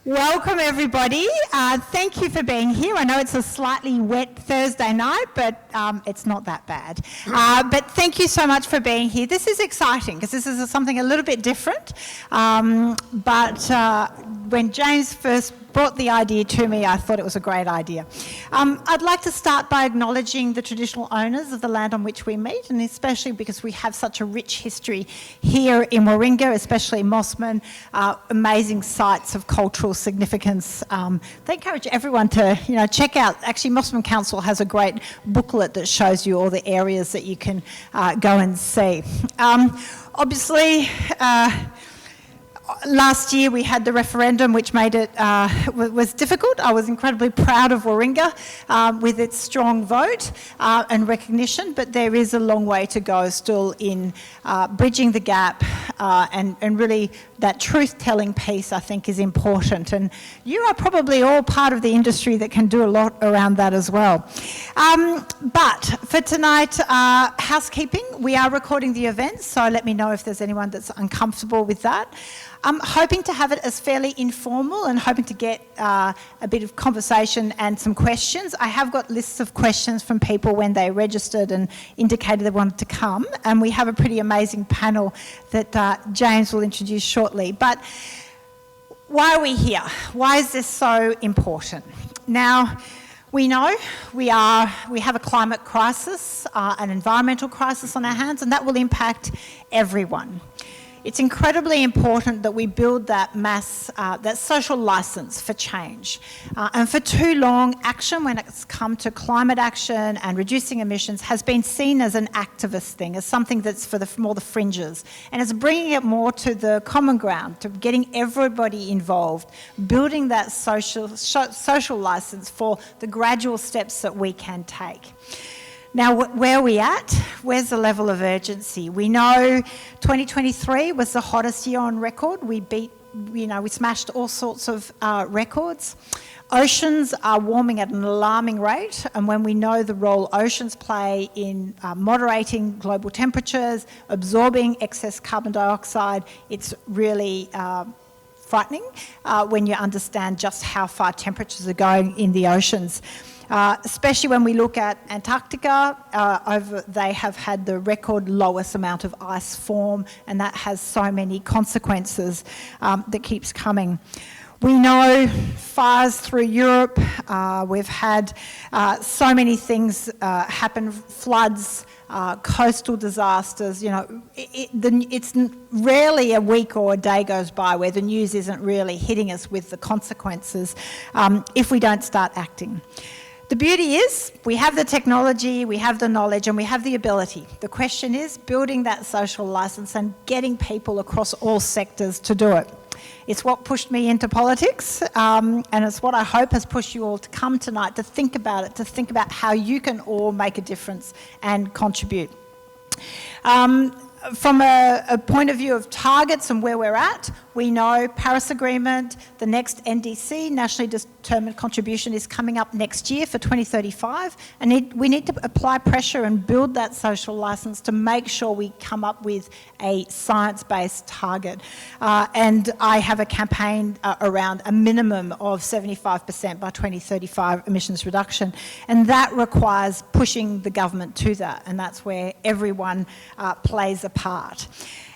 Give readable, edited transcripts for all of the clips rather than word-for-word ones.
Welcome everybody. Thank you for being here. I know it's a slightly wet Thursday night, but it's not that bad. But thank you so much for being here. This is exciting because this is something a little bit different. But when James first brought the idea to me, I thought it was a great idea. I'd like to start by acknowledging the traditional owners of the land on which we meet, and especially because we have such a rich history here in Warringah, especially Mossman, amazing sites of cultural significance. They encourage everyone to, check out. Actually, Mossman Council has a great booklet that shows you all the areas that you can go and see. Obviously, last year we had the referendum, which made it was difficult. I was incredibly proud of Warringah with its strong vote and recognition, but there is a long way to go still in bridging the gap, and really that truth-telling piece I think is important. And you are probably all part of the industry that can do a lot around that as well. But for tonight, housekeeping, we are recording the event, so let me know if there's anyone that's uncomfortable with that. I'm hoping to have it as fairly informal and hoping to get a bit of conversation and some questions. I have got lists of questions from people when they registered and indicated they wanted to come, and we have a pretty amazing panel that James will introduce shortly. But why are we here? Why is this so important? Now, we know we have a climate crisis, an environmental crisis on our hands, and that will impact everyone. It's incredibly important that we build that that social licence for change. And for too long, action when it's come to climate action and reducing emissions has been seen as an activist thing, as something that's for more the fringes. And it's bringing it more to the common ground, to getting everybody involved, building that social licence for the gradual steps that we can take. Now, where are we at? Where's the level of urgency? We know 2023 was the hottest year on record. We smashed all sorts of records. Oceans are warming at an alarming rate, and when we know the role oceans play in moderating global temperatures, absorbing excess carbon dioxide, it's really frightening when you understand just how far temperatures are going in the oceans. Especially when we look at Antarctica, they have had the record lowest amount of ice form, and that has so many consequences that keeps coming. We know fires through Europe. We've had so many things happen, floods, coastal disasters. It's rarely a week or a day goes by where the news isn't really hitting us with the consequences if we don't start acting. The beauty is we have the technology, we have the knowledge, and we have the ability. The question is building that social licence and getting people across all sectors to do it. It's what pushed me into politics, and it's what I hope has pushed you all to come tonight, to think about it, to think about how you can all make a difference and contribute. From a point of view of targets and where we're at, we know Paris Agreement, the next NDC, Nationally Determined Contribution, is coming up next year for 2035, and we need to apply pressure and build that social licence to make sure we come up with a science-based target. And I have a campaign around a minimum of 75% by 2035 emissions reduction, and that requires pushing the government to that, and that's where everyone plays a part.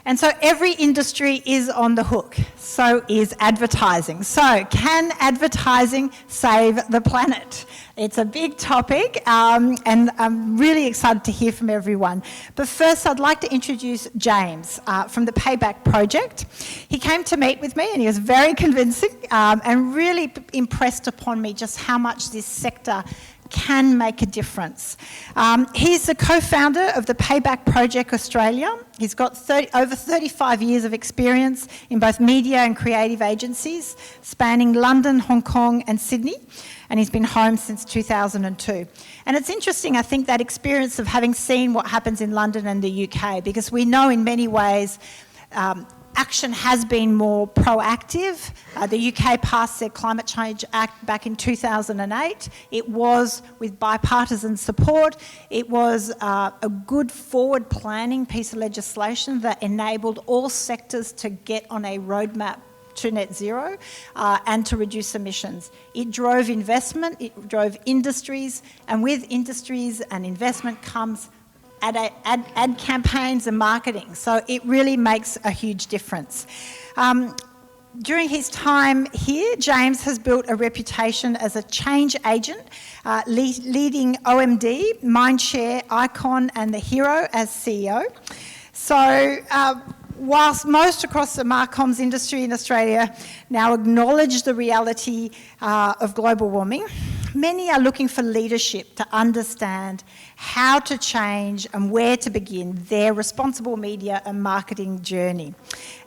And so every industry is on the hook, so is advertising. So can advertising save the planet? It's a big topic, and I'm really excited to hear from everyone. But first, I'd like to introduce James from the Payback Project. He came to meet with me, and he was very convincing and really impressed upon me just how much this sector can make a difference. He's the co-founder of the Payback Project Australia. He's got over 35 years of experience in both media and creative agencies, spanning London, Hong Kong and Sydney, and he's been home since 2002. And it's interesting, I think, that experience of having seen what happens in London and the UK, because we know in many ways action has been more proactive. The UK passed their Climate Change Act back in 2008. It was with bipartisan support. It was a good forward planning piece of legislation that enabled all sectors to get on a roadmap to net zero and to reduce emissions. It drove investment, it drove industries, and with industries and investment comes ad campaigns and marketing. So it really makes a huge difference. During his time here, James has built a reputation as a change agent, leading OMD, Mindshare, Icon and The Hero as CEO. So whilst most across the marcoms industry in Australia now acknowledge the reality of global warming, many are looking for leadership to understand how to change and where to begin their responsible media and marketing journey.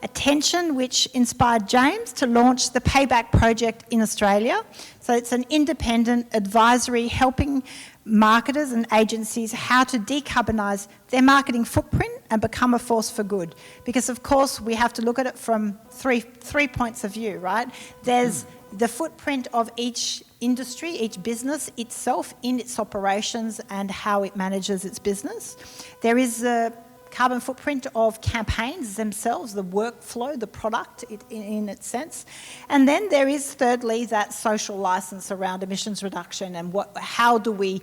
Attention, which inspired James to launch the Payback Project in Australia. So it's an independent advisory helping marketers and agencies how to decarbonise their marketing footprint and become a force for good. Because of course we have to look at it from three points of view, right? There's the footprint of each industry, each business itself in its operations and how it manages its business. There is the carbon footprint of campaigns themselves, the workflow, the product in its sense. And then there is thirdly that social licence around emissions reduction and how do we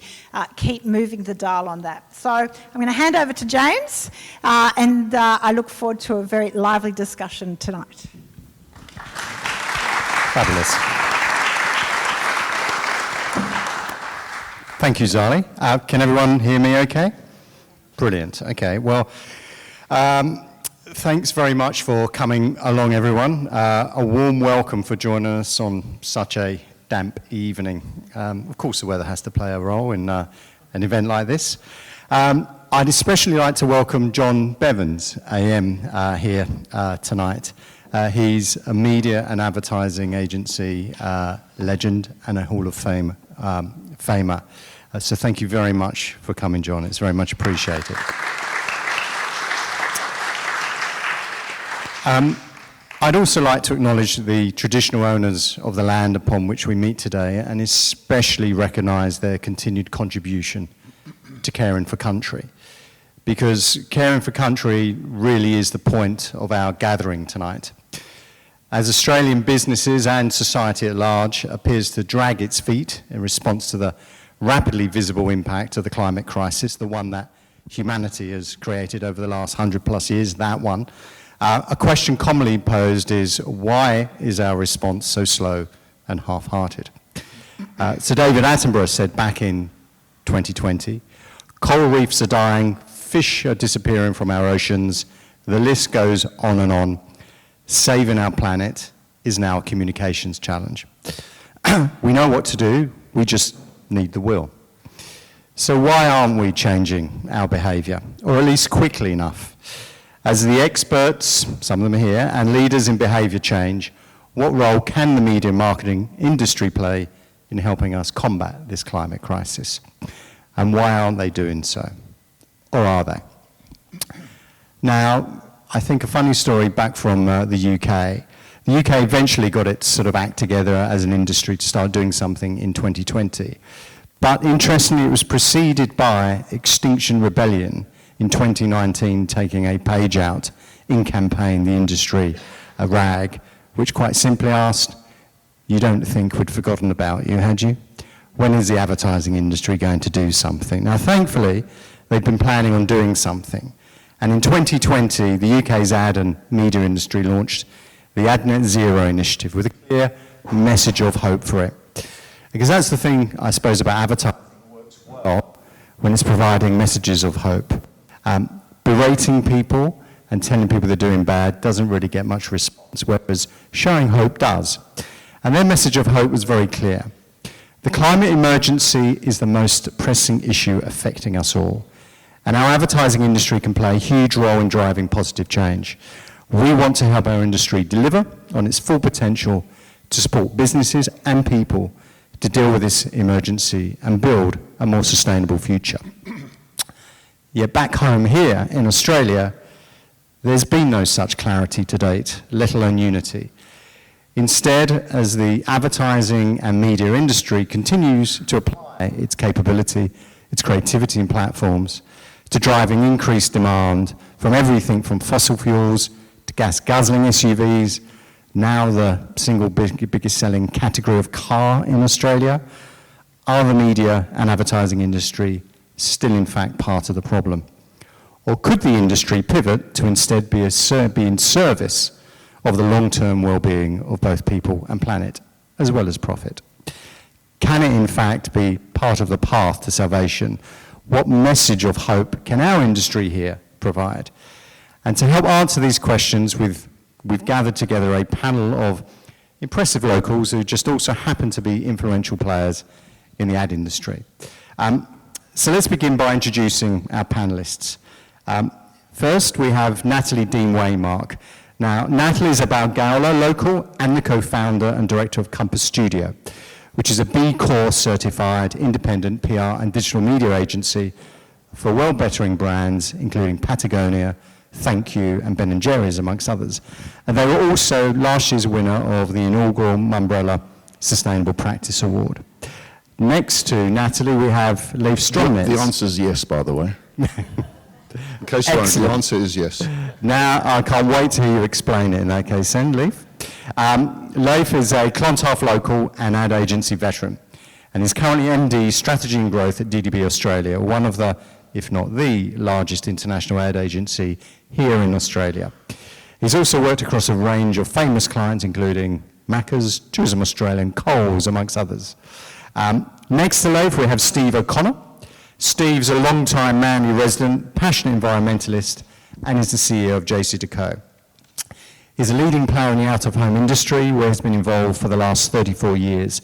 keep moving the dial on that. So I'm going to hand over to James and I look forward to a very lively discussion tonight. Fabulous. Thank you, Zali. Can everyone hear me okay? Brilliant. Okay, well, thanks very much for coming along, everyone. A warm welcome for joining us on such a damp evening. Of course, the weather has to play a role in an event like this. I'd especially like to welcome John Bevans, AM, here tonight. He's a media and advertising agency legend and a Hall of Fame famer. So thank you very much for coming, John. It's very much appreciated. I'd also like to acknowledge the traditional owners of the land upon which we meet today and especially recognise their continued contribution to caring for country. Because caring for country really is the point of our gathering tonight. As Australian businesses and society at large appears to drag its feet in response to the rapidly visible impact of the climate crisis, the one that humanity has created over the last 100 plus years, that one, a question commonly posed is, why is our response so slow and half-hearted? So David Attenborough said back in 2020, coral reefs are dying, fish are disappearing from our oceans, the list goes on and on. Saving our planet is now a communications challenge. We know what to do, we just need the will. So why aren't we changing our behaviour, or at least quickly enough? As the experts, some of them are here, and leaders in behaviour change, what role can the media marketing industry play in helping us combat this climate crisis? And why aren't they doing so? Or are they? Now, I think a funny story back from the UK. The UK eventually got its sort of act together as an industry to start doing something in 2020. But interestingly, it was preceded by Extinction Rebellion in 2019 taking a page out in campaign, the industry, a rag, which quite simply asked, you don't think we'd forgotten about you, had you? When is the advertising industry going to do something? Now, thankfully, they've been planning on doing something. And in 2020, the UK's ad and media industry launched the Ad Net Zero initiative with a clear message of hope for it. Because that's the thing, I suppose, about advertising that works well when it's providing messages of hope. Berating people and telling people they're doing bad doesn't really get much response, whereas showing hope does. And their message of hope was very clear. The climate emergency is the most pressing issue affecting us all. And our advertising industry can play a huge role in driving positive change. We want to help our industry deliver on its full potential to support businesses and people to deal with this emergency and build a more sustainable future. Yet back home here in Australia, there's been no such clarity to date, let alone unity. Instead, as the advertising and media industry continues to apply its capability, its creativity and platforms, to driving increased demand from everything from fossil fuels to gas-guzzling SUVs, now the single biggest selling category of car in Australia? Are the media and advertising industry still in fact part of the problem? Or could the industry pivot to instead be in service of the long-term well-being of both people and planet, as well as profit? Can it in fact be part of the path to salvation? What message of hope can our industry here provide? And to help answer these questions, we've gathered together a panel of impressive locals who just also happen to be influential players in the ad industry. So let's begin by introducing our panelists. First, we have Natalie Dean-Waymark. Now, Natalie is a Balgowlah local and the co-founder and director of Compass Studio, which is a B Corp certified independent PR and digital media agency for well-bettering brands, including Patagonia, Thank You, and Ben & Jerry's, amongst others. And they were also last year's winner of the inaugural Mumbrella Sustainable Practice Award. Next to Natalie, we have Leif Stromnetz. The answer is yes, by the way. In case you aren't, the answer is yes. Now, I can't wait to hear you explain it in that case then, Leif. Leif is a Clontarf local and ad agency veteran, and is currently MD Strategy and Growth at DDB Australia, one of the, if not the largest international ad agency here in Australia. He's also worked across a range of famous clients, including Macca's, Tourism Australia, and Coles, amongst others. Next to Leif, we have Steve O'Connor. Steve's a long-time Manly resident, passionate environmentalist, and is the CEO of JC&Co. He's a leading player in the out-of-home industry, where he's been involved for the last 34 years.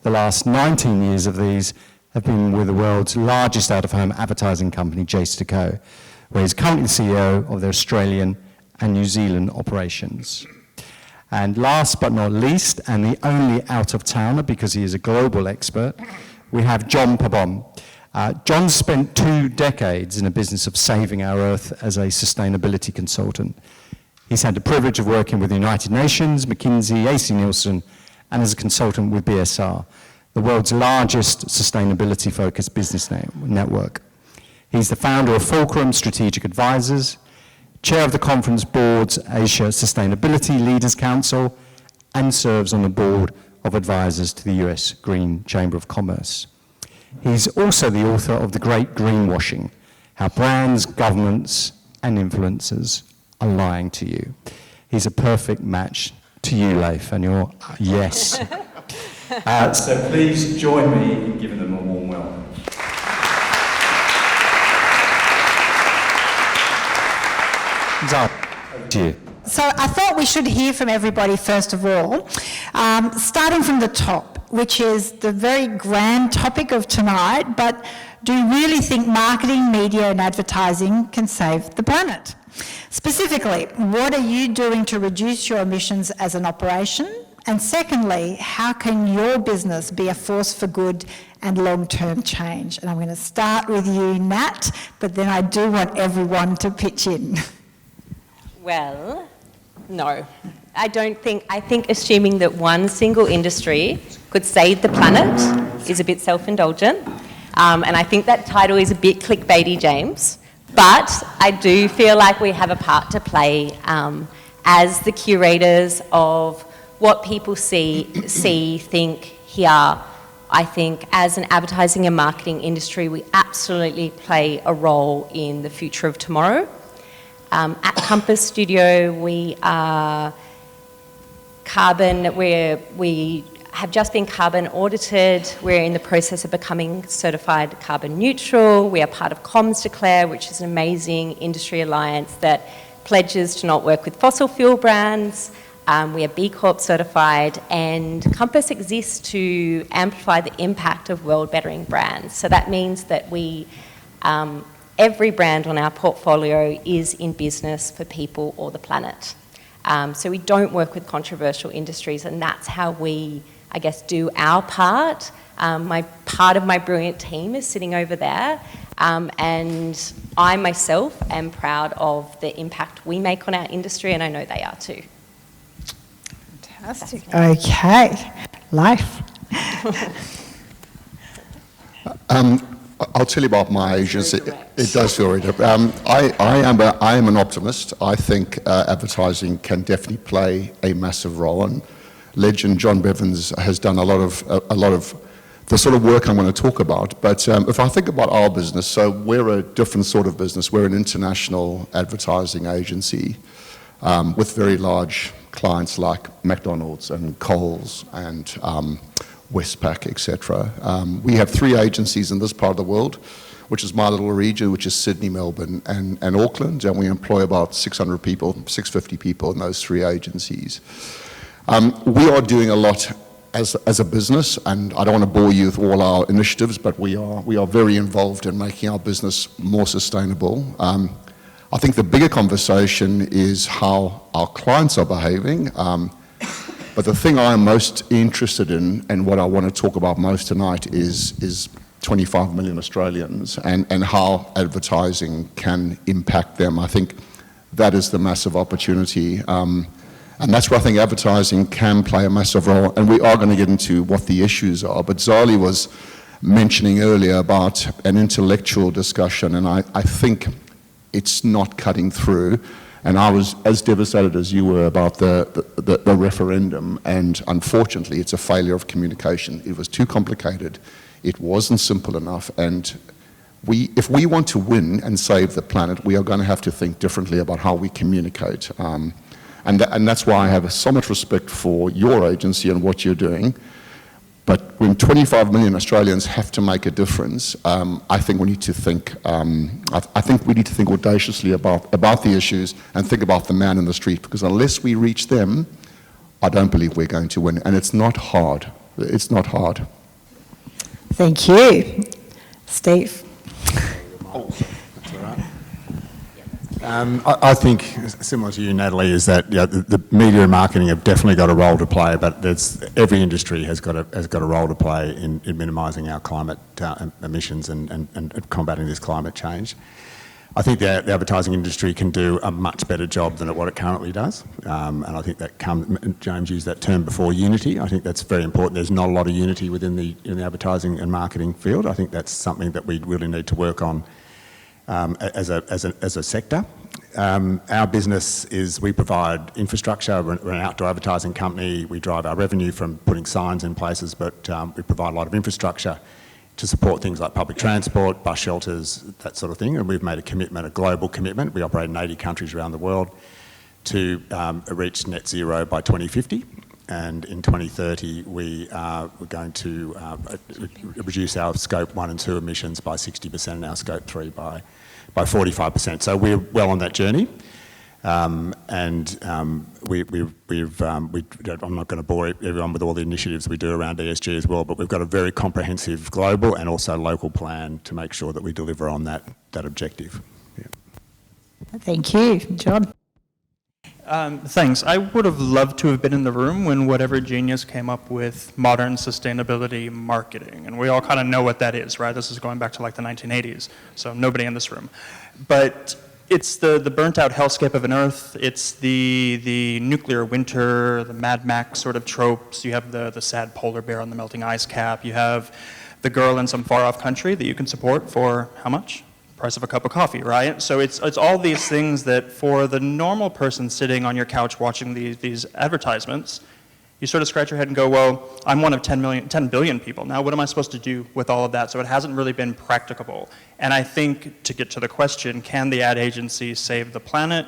The last 19 years of these have been with the world's largest out-of-home advertising company, JC&Co, where he's currently the CEO of their Australian and New Zealand operations. And last but not least, and the only out-of-towner, because he is a global expert, we have John Pabon. John spent 2 decades in the business of saving our Earth as a sustainability consultant. He's had the privilege of working with the United Nations, McKinsey, AC Nielsen, and as a consultant with BSR, the world's largest sustainability-focused business network. He's the founder of Fulcrum Strategic Advisors, chair of the conference board's Asia Sustainability Leaders Council, and serves on the board of advisors to the US Green Chamber of Commerce. He's also the author of The Great Greenwashing, How Brands, Governments, and Influencers Are Lying to You. He's a perfect match to you, Leif, and your yes. So please join me in giving them a warm welcome. Zali, over to you. So I thought we should hear from everybody first of all, starting from the top, which is the very grand topic of tonight, but do you really think marketing, media and advertising can save the planet? Specifically, what are you doing to reduce your emissions as an operation? And secondly, how can your business be a force for good and long-term change? And I'm going to start with you, Nat, but then I do want everyone to pitch in. Well, no. I think assuming that one single industry could save the planet is a bit self-indulgent. And I think that title is a bit clickbaity, James. But I do feel like we have a part to play as the curators of what people see, think, hear. I think as an advertising and marketing industry, we absolutely play a role in the future of tomorrow. At Compass Studio, we are we have just been carbon audited. We're in the process of becoming certified carbon neutral. We are part of Comms Declare, which is an amazing industry alliance that pledges to not work with fossil fuel brands. We are B Corp certified, and Compass exists to amplify the impact of world-bettering brands. So that means that every brand on our portfolio is in business for people or the planet. So we don't work with controversial industries, and that's how we, I guess, do our part. Part of my brilliant team is sitting over there, and I myself am proud of the impact we make on our industry, and I know they are too. Fantastic. Okay. Leif. I'll tell you about my agency. It does feel very different. I am an optimist. I think advertising can definitely play a massive role. And legend John Bevins has done a lot of the sort of work I'm going to talk about. But if I think about our business, so we're a different sort of business. We're an international advertising agency with very large clients like McDonald's and Coles and Westpac, etc. We have 3 agencies in this part of the world, which is my little region, which is Sydney, Melbourne, and Auckland, and we employ about 600 people, 650 people in those 3 agencies. We are doing a lot as a business, and I don't want to bore you with all our initiatives, but we are very involved in making our business more sustainable. I think the bigger conversation is how our clients are behaving. But the thing I am most interested in, and what I want to talk about most tonight, is 25 million Australians and how advertising can impact them. I think that is the massive opportunity. And that's where I think advertising can play a massive role. And we are going to get into what the issues are. But Zali was mentioning earlier about an intellectual discussion, and I think it's not cutting through. And I was as devastated as you were about the referendum, and unfortunately it's a failure of communication. It was too complicated, it wasn't simple enough, and if we want to win and save the planet, we are going to have to think differently about how we communicate. And that's why I have so much respect for your agency and what you're doing. But when 25 million Australians have to make a difference, I think we need to think. I think we need to think audaciously about the issues and think about the man in the street. Because unless we reach them, I don't believe we're going to win. And it's not hard. It's not hard. Thank you, Steve. I think, similar to you, Natalie, is that the media and marketing have definitely got a role to play, but every industry has got a role to play in minimising our climate emissions and combating this climate change. I think the advertising industry can do a much better job than what it currently does, and I think that James used that term before, unity. I think that's very important. There's not a lot of unity in the advertising and marketing field. I think that's something that we really need to work on. As a sector. Our business is we provide infrastructure. We're an outdoor advertising company. We drive our revenue from putting signs in places, but we provide a lot of infrastructure to support things like public transport, bus shelters, that sort of thing. And we've made a global commitment. We operate in 80 countries around the world to reach net zero by 2050. And in 2030, we're going to reduce our Scope 1 and 2 emissions by 60% and our Scope 3 by 45%. So we're well on that journey. I'm not going to bore everyone with all the initiatives we do around ESG as well, but we've got a very comprehensive global and also local plan to make sure that we deliver on that objective. Yeah. Thank you, John. Thanks. I would have loved to have been in the room when whatever genius came up with modern sustainability marketing. And we all kind of know what that is, right? This is going back to like the 1980s, so nobody in this room. But it's the burnt out hellscape of an Earth. It's the nuclear winter, the Mad Max sort of tropes. You have the sad polar bear on the melting ice cap. You have the girl in some far off country that you can support for how much? Price of a cup of coffee, right? So it's all these things that for the normal person sitting on your couch watching these advertisements, you sort of scratch your head and go, well, I'm one of 10 billion people. Now what am I supposed to do with all of that? So it hasn't really been practicable. And I think to get to the question, can the ad agency save the planet?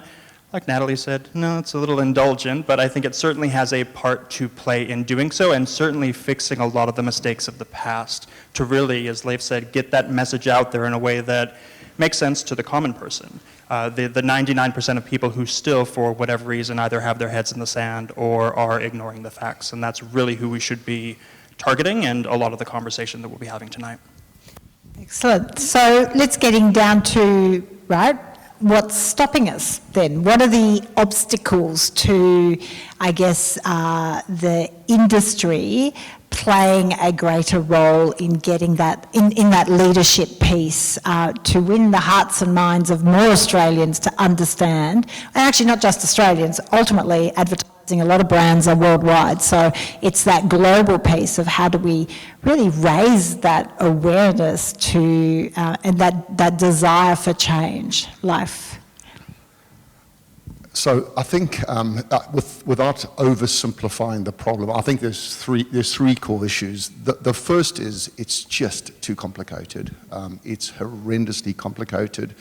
Like Natalie said, no, it's a little indulgent, but I think it certainly has a part to play in doing so, and certainly fixing a lot of the mistakes of the past to really, as Leif said, get that message out there in a way that makes sense to the common person. The 99% of people who still, for whatever reason, either have their heads in the sand or are ignoring the facts. And that's really who we should be targeting, and a lot of the conversation that we'll be having tonight. Excellent. So let's getting down to, right, what's stopping us then? What are the obstacles to, I guess, the industry playing a greater role in getting that, in that leadership piece to win the hearts and minds of more Australians to understand, and actually not just Australians, ultimately advertising a lot of brands are worldwide. So it's that global piece of how do we really raise that awareness to, and that desire for change, life. So I think, without oversimplifying the problem, I think there's three core issues. The first is it's just too complicated. It's horrendously complicated.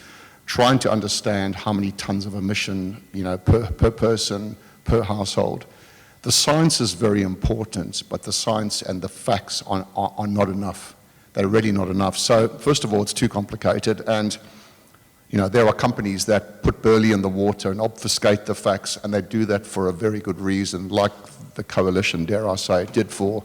Trying to understand how many tons of emission, per person, per household. The science is very important, but the science and the facts are not enough. They're really not enough. So first of all, it's too complicated, and there are companies that put burley in the water and obfuscate the facts, and they do that for a very good reason, like the coalition, dare I say, did for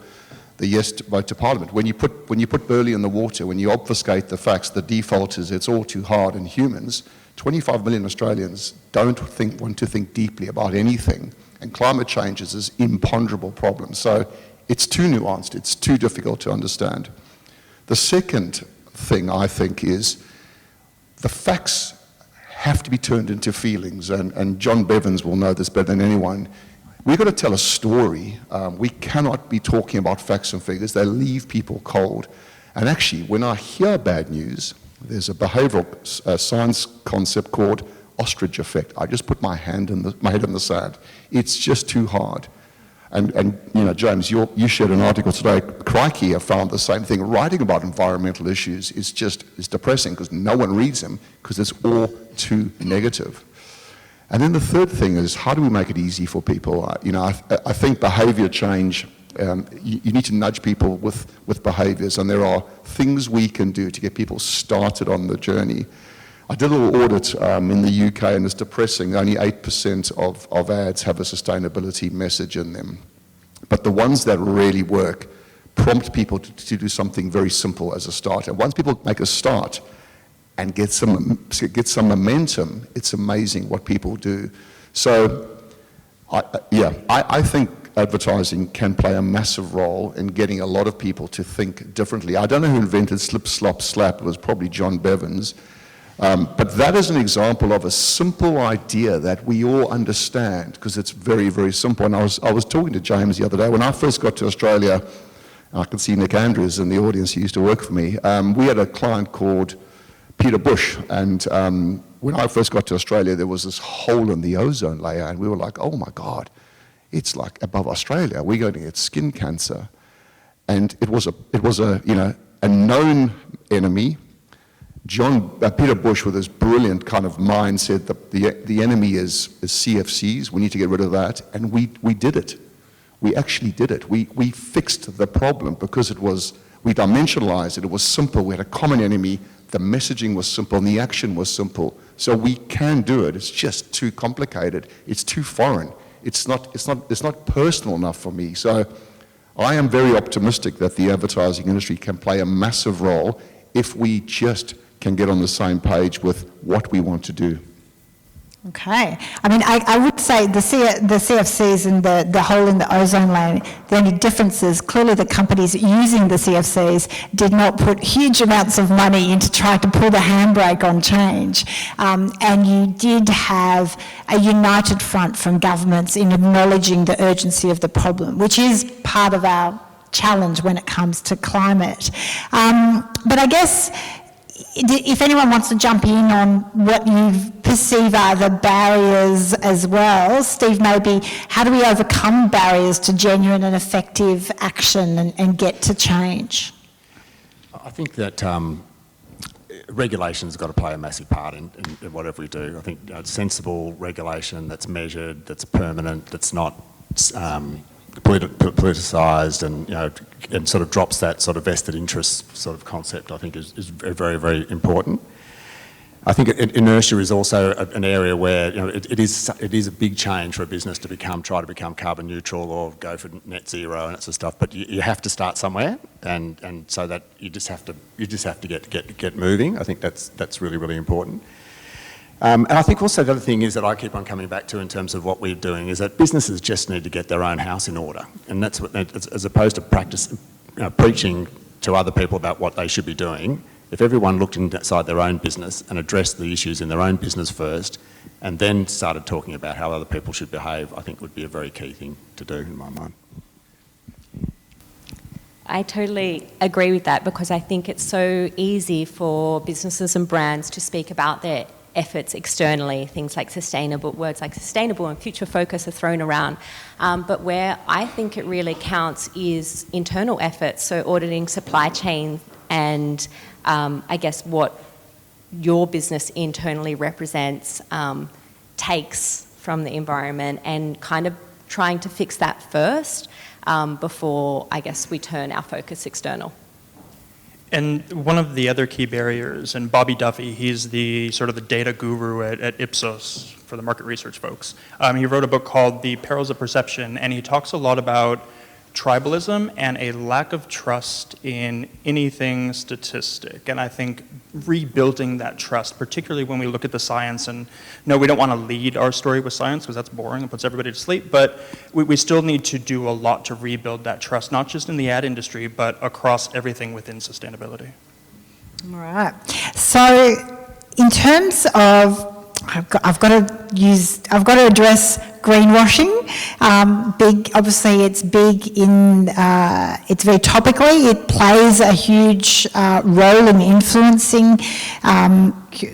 the yes vote to Parliament. When you put burley in the water, when you obfuscate the facts, the default is it's all too hard, and humans, 25 million Australians, don't want to think deeply about anything, and climate change is this imponderable problem. So it's too nuanced, it's too difficult to understand. The second thing, I think, is the facts have to be turned into feelings, and John Bevans will know this better than anyone. We've got to tell a story. We cannot be talking about facts and figures. They leave people cold. And actually, when I hear bad news, there's a behavioral science concept called ostrich effect. I just put my head in the sand. It's just too hard. And James, you shared an article today. Crikey have found the same thing. Writing about environmental issues is depressing because no one reads them because it's all too negative. And then the third thing is, how do we make it easy for people? I think behaviour change, you need to nudge people with behaviours, and there are things we can do to get people started on the journey. I did a little audit in the UK, and it's depressing. Only 8% of ads have a sustainability message in them. But the ones that really work prompt people to do something very simple as a start. And once people make a start and get some momentum, it's amazing what people do. So, I think advertising can play a massive role in getting a lot of people to think differently. I don't know who invented slip, slop, slap. It was probably John Bevans. But that is an example of a simple idea that we all understand because it's very, very simple. And I was talking to James the other day. When I first got to Australia, I can see Nick Andrews in the audience who used to work for me. We had a client called Peter Bush, and when I first got to Australia, there was this hole in the ozone layer, and we were like, oh my God, it's like above Australia. We're going to get skin cancer. And it was a known enemy. Peter Bush, with his brilliant kind of mind, said that the enemy is CFCs. We need to get rid of that, and we did it. We actually did it. We fixed the problem because we dimensionalized it. It was simple. We had a common enemy. The messaging was simple, and the action was simple. So we can do it. It's just too complicated. It's too foreign. It's not personal enough for me. So I am very optimistic that the advertising industry can play a massive role if we just can get on the same page with what we want to do. Okay. I mean, I would say the CFCs and the hole in the ozone layer, the only difference is clearly the companies using the CFCs did not put huge amounts of money into trying to pull the handbrake on change. And you did have a united front from governments in acknowledging the urgency of the problem, which is part of our challenge when it comes to climate. But I guess if anyone wants to jump in on what you perceive are the barriers as well, Steve, maybe how do we overcome barriers to genuine and effective action and get to change? I think that regulation's got to play a massive part in whatever we do. I think sensible regulation that's measured, that's permanent, that's not politicised, and sort of drops that sort of vested interest sort of concept, I think is very, very important. I think inertia is also an area where it is a big change for a business to try to become carbon neutral or go for net zero and that sort of stuff. But you have to start somewhere, and so that you just have to get moving. I think that's really, really important. And I think also the other thing is that I keep on coming back to in terms of what we're doing is that businesses just need to get their own house in order, and that's what, as opposed to preaching to other people about what they should be doing. If everyone looked inside their own business and addressed the issues in their own business first, and then started talking about how other people should behave, I think would be a very key thing to do in my mind. I totally agree with that, because I think it's so easy for businesses and brands to speak about their efforts externally. Things like sustainable, words like sustainable and future focus are thrown around. But where I think it really counts is internal efforts, so auditing supply chain and I guess what your business internally represents, takes from the environment, and kind of trying to fix that first before, I guess, we turn our focus external. And one of the other key barriers, and Bobby Duffy, he's the sort of the data guru at Ipsos for the market research folks. He wrote a book called The Perils of Perception, and he talks a lot about tribalism and a lack of trust in anything statistic. And I think rebuilding that trust, particularly when we look at the science, and no, we don't want to lead our story with science because that's boring and puts everybody to sleep, but we still need to do a lot to rebuild that trust, not just in the ad industry, but across everything within sustainability. All right. So in terms of, I've got to address greenwashing. Obviously it's big in, it's very topically. It plays a huge role in influencing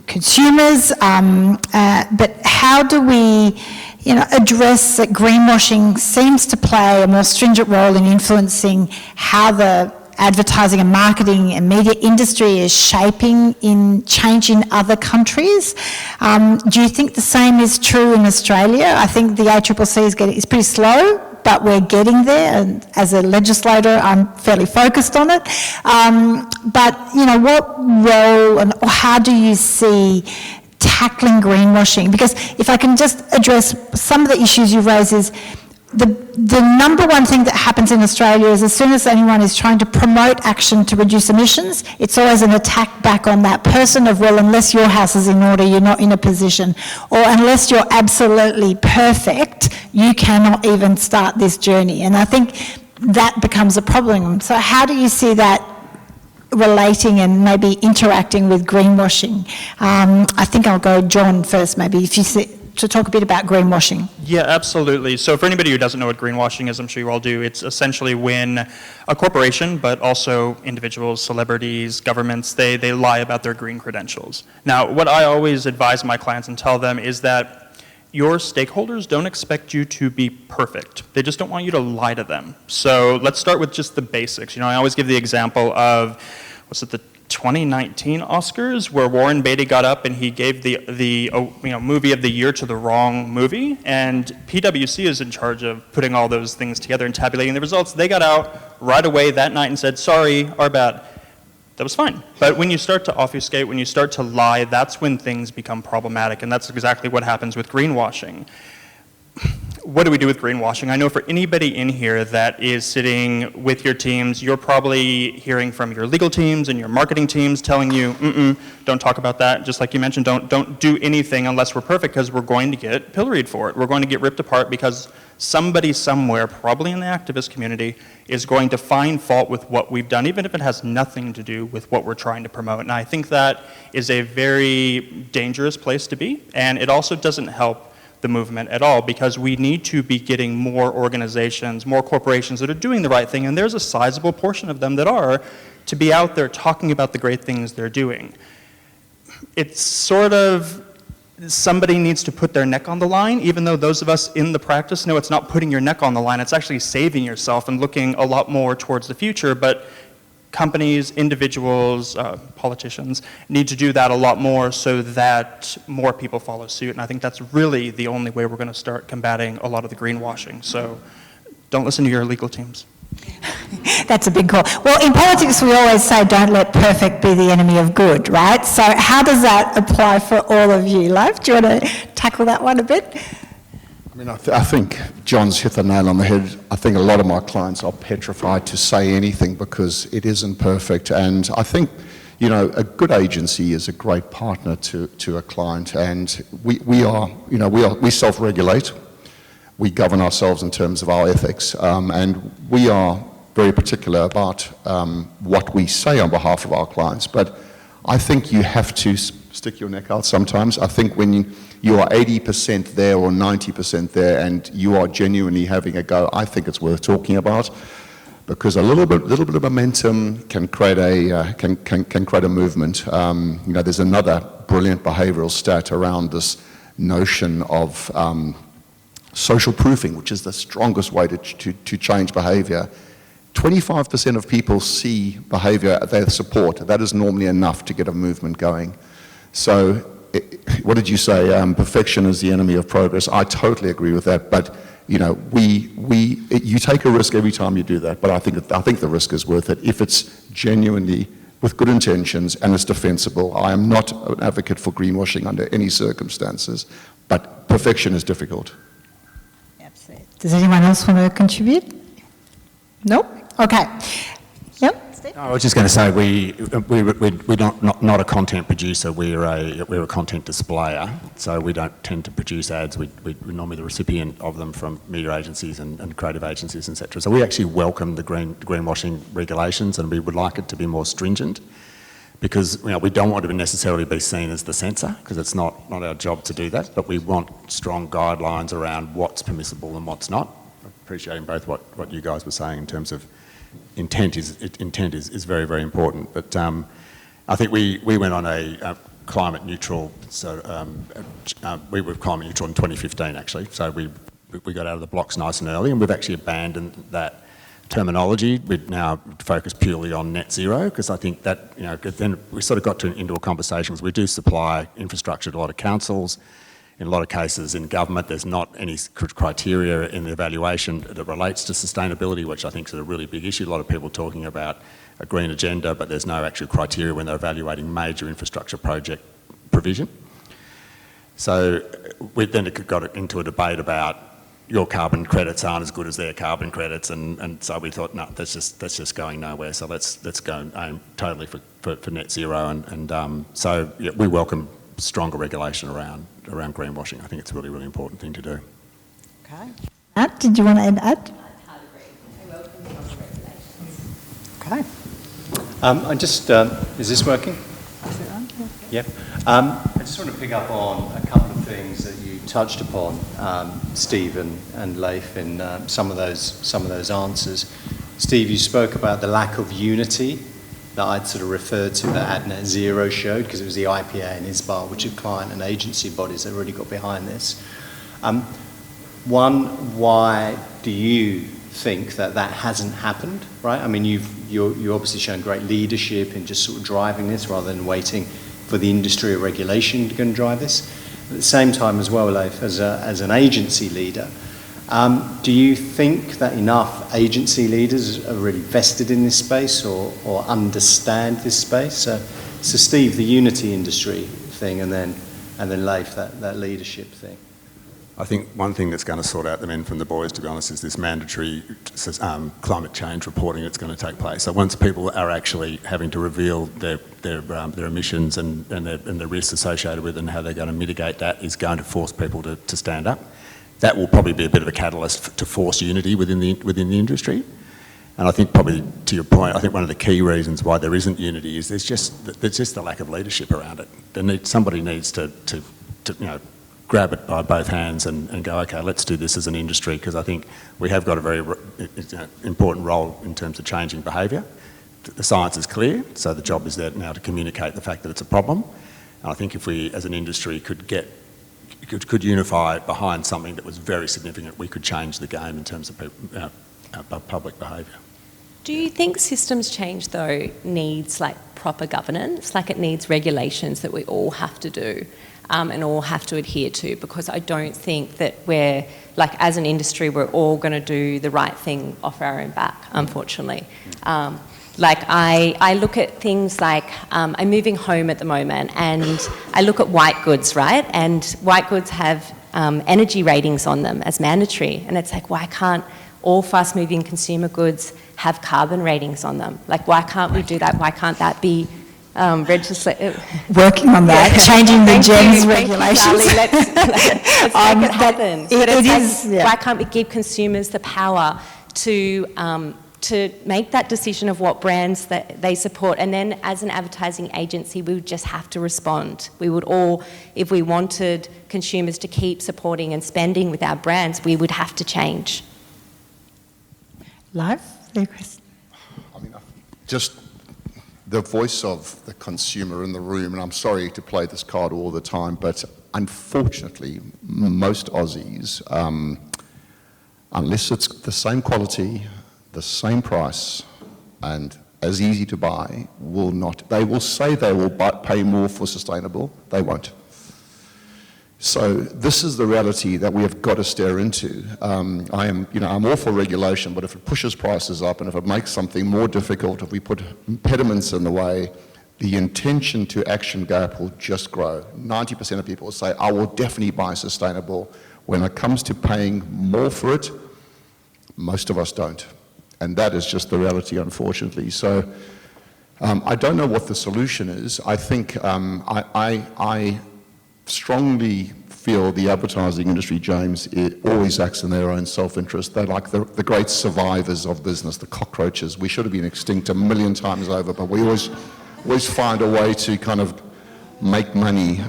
consumers. But how do we, address that greenwashing seems to play a more stringent role in influencing how the advertising and marketing and media industry is shaping in change in other countries. Do you think the same is true in Australia? I think the ACCC is pretty slow, but we're getting there, and as a legislator I'm fairly focused on it. But what role or how do you see tackling greenwashing? Because if I can just address some of the issues you raise, is the number one thing that happens in Australia is as soon as anyone is trying to promote action to reduce emissions, it's always an attack back on that person of, well, unless your house is in order, you're not in a position, or unless you're absolutely perfect, you cannot even start this journey. And I think that becomes a problem. So how do you see that relating and maybe interacting with greenwashing? I think I'll go John first, maybe, if you see, to talk a bit about greenwashing. Yeah, absolutely. So for anybody who doesn't know what greenwashing is, I'm sure you all do, it's essentially when a corporation, but also individuals, celebrities, governments, they lie about their green credentials. Now, what I always advise my clients and tell them is that your stakeholders don't expect you to be perfect. They just don't want you to lie to them. So let's start with just the basics. I always give the example of, the 2019 Oscars, where Warren Beatty got up and he gave the movie of the year to the wrong movie, and PwC is in charge of putting all those things together and tabulating the results. They got out right away that night and said, sorry, our bad. That was fine. But when you start to obfuscate, when you start to lie, that's when things become problematic, and that's exactly what happens with greenwashing. What do we do with greenwashing? I know for anybody in here that is sitting with your teams, you're probably hearing from your legal teams and your marketing teams telling you, don't talk about that. Just like you mentioned, don't do anything unless we're perfect, because we're going to get pilloried for it. We're going to get ripped apart because somebody somewhere, probably in the activist community, is going to find fault with what we've done, even if it has nothing to do with what we're trying to promote. And I think that is a very dangerous place to be, and it also doesn't help the movement at all, because we need to be getting more organizations, more corporations that are doing the right thing, and there's a sizable portion of them that are, to be out there talking about the great things they're doing. It's sort of, somebody needs to put their neck on the line, even though those of us in the practice know it's not putting your neck on the line, it's actually saving yourself and looking a lot more towards the future. But companies, individuals, politicians need to do that a lot more so that more people follow suit. And I think that's really the only way we're going to start combating a lot of the greenwashing. So don't listen to your legal teams. That's a big call. Well, in politics, we always say, don't let perfect be the enemy of good, right? So how does that apply for all of you? Leif, do you want to tackle that one a bit? I think John's hit the nail on the head. I think a lot of my clients are petrified to say anything because it isn't perfect. And I think, a good agency is a great partner to a client. And we self-regulate. We govern ourselves in terms of our ethics. And we are very particular about what we say on behalf of our clients. But I think you have to stick your neck out sometimes. I think when you are 80% there or 90% there and you are genuinely having a go, I think it's worth talking about, because a little bit of momentum can create a movement. There's another brilliant behavioural stat around this notion of social proofing, which is the strongest way to change behaviour. 25% of people see behaviour they support. That is normally enough to get a movement going. So, what did you say? Perfection is the enemy of progress. I totally agree with that. But you take a risk every time you do that. But I think the risk is worth it if it's genuinely with good intentions and it's defensible. I am not an advocate for greenwashing under any circumstances, but perfection is difficult. Absolutely. Does anyone else want to contribute? No? Okay. Yep. Steve? I was just going to say we're not a content producer. We're a content displayer. So we don't tend to produce ads. We're normally the recipient of them from media agencies and creative agencies, etc. So we actually welcome the greenwashing regulations, and we would like it to be more stringent, because we don't want to necessarily be seen as the censor, because it's not our job to do that. But we want strong guidelines around what's permissible and what's not. Appreciating both what you guys were saying in terms of intent is very, very important. But I think we went on a climate neutral, we were climate neutral in 2015 actually, so we got out of the blocks nice and early, and we've actually abandoned that terminology. We now focus purely on net zero, because I think that, then we sort of got into a conversation, because we do supply infrastructure to a lot of councils. In a lot of cases in government, there's not any criteria in the evaluation that relates to sustainability, which I think is a really big issue. A lot of people talking about a green agenda, but there's no actual criteria when they're evaluating major infrastructure project provision. So we then got into a debate about your carbon credits aren't as good as their carbon credits, and so we thought, no, that's just going nowhere. So let's go aim totally for net zero, and so yeah, we welcome stronger regulation around greenwashing. I think it's a really, really important thing to do. Okay. Ad, did you want to add? I agree. I welcome stronger regulations. Okay. I just, is this working? Is it on? Yep. I just want to pick up on a couple of things that you touched upon, Steve and Leif, in some of those answers. Steve, you spoke about the lack of unity that I'd sort of referred to that AdNet Zero showed, because it was the IPA and ISBA, which are client and agency bodies that really got behind this. One, why do you think that hasn't happened, right? I mean, you're obviously shown great leadership in just sort of driving this rather than waiting for the industry or regulation to go and drive this. At the same time as well, Leif, as an agency leader, do you think that enough agency leaders are really vested in this space or understand this space? So Steve, the unity industry thing, and then Leif, that leadership thing. I think one thing that's going to sort out the men from the boys, to be honest, is this mandatory climate change reporting that's going to take place. So once people are actually having to reveal their emissions and the risks associated with it and how they're going to mitigate that, is going to force people to stand up. That will probably be a bit of a catalyst to force unity within the industry. And I think, probably to your point, I think one of the key reasons why there isn't unity is there's just the lack of leadership around it. Somebody needs to grab it by both hands and go, okay, let's do this as an industry, because I think we have got a very important role in terms of changing behaviour. The science is clear, so the job is there now to communicate the fact that it's a problem. And I think if we, as an industry, could unify behind something that was very significant, we could change the game in terms of public behaviour. Do you think systems change, though, needs proper governance? It needs regulations that we all have to do and all have to adhere to? Because I don't think that we're, as an industry, we're all going to do the right thing off our own back, unfortunately. I look at things like, I'm moving home at the moment, and I look at white goods, right? And white goods have energy ratings on them as mandatory. And it's why can't all fast-moving consumer goods have carbon ratings on them? Why can't we do that? Why can't that be legislated? Working on that, changing the GEMS regulations. Let's make it happen. Why can't we give consumers the power to to make that decision of what brands that they support. And then as an advertising agency, we would just have to respond. We would all, if we wanted consumers to keep supporting and spending with our brands, we would have to change. Live? Chris? I mean, just the voice of the consumer in the room, and I'm sorry to play this card all the time, but unfortunately, most Aussies, unless it's the same quality, the same price, and as easy to buy, will not. They will say they will pay more for sustainable, they won't. So this is the reality that we have got to stare into. I'm all for regulation, but if it pushes prices up and if it makes something more difficult, if we put impediments in the way, the intention to action gap will just grow. 90% of people will say, I will definitely buy sustainable. When it comes to paying more for it, most of us don't. And that is just the reality, unfortunately. So I don't know what the solution is. I think I strongly feel the advertising industry, James, it always acts in their own self-interest. They're like the great survivors of business, the cockroaches. We should have been extinct a million times over, but we always find a way to kind of make money.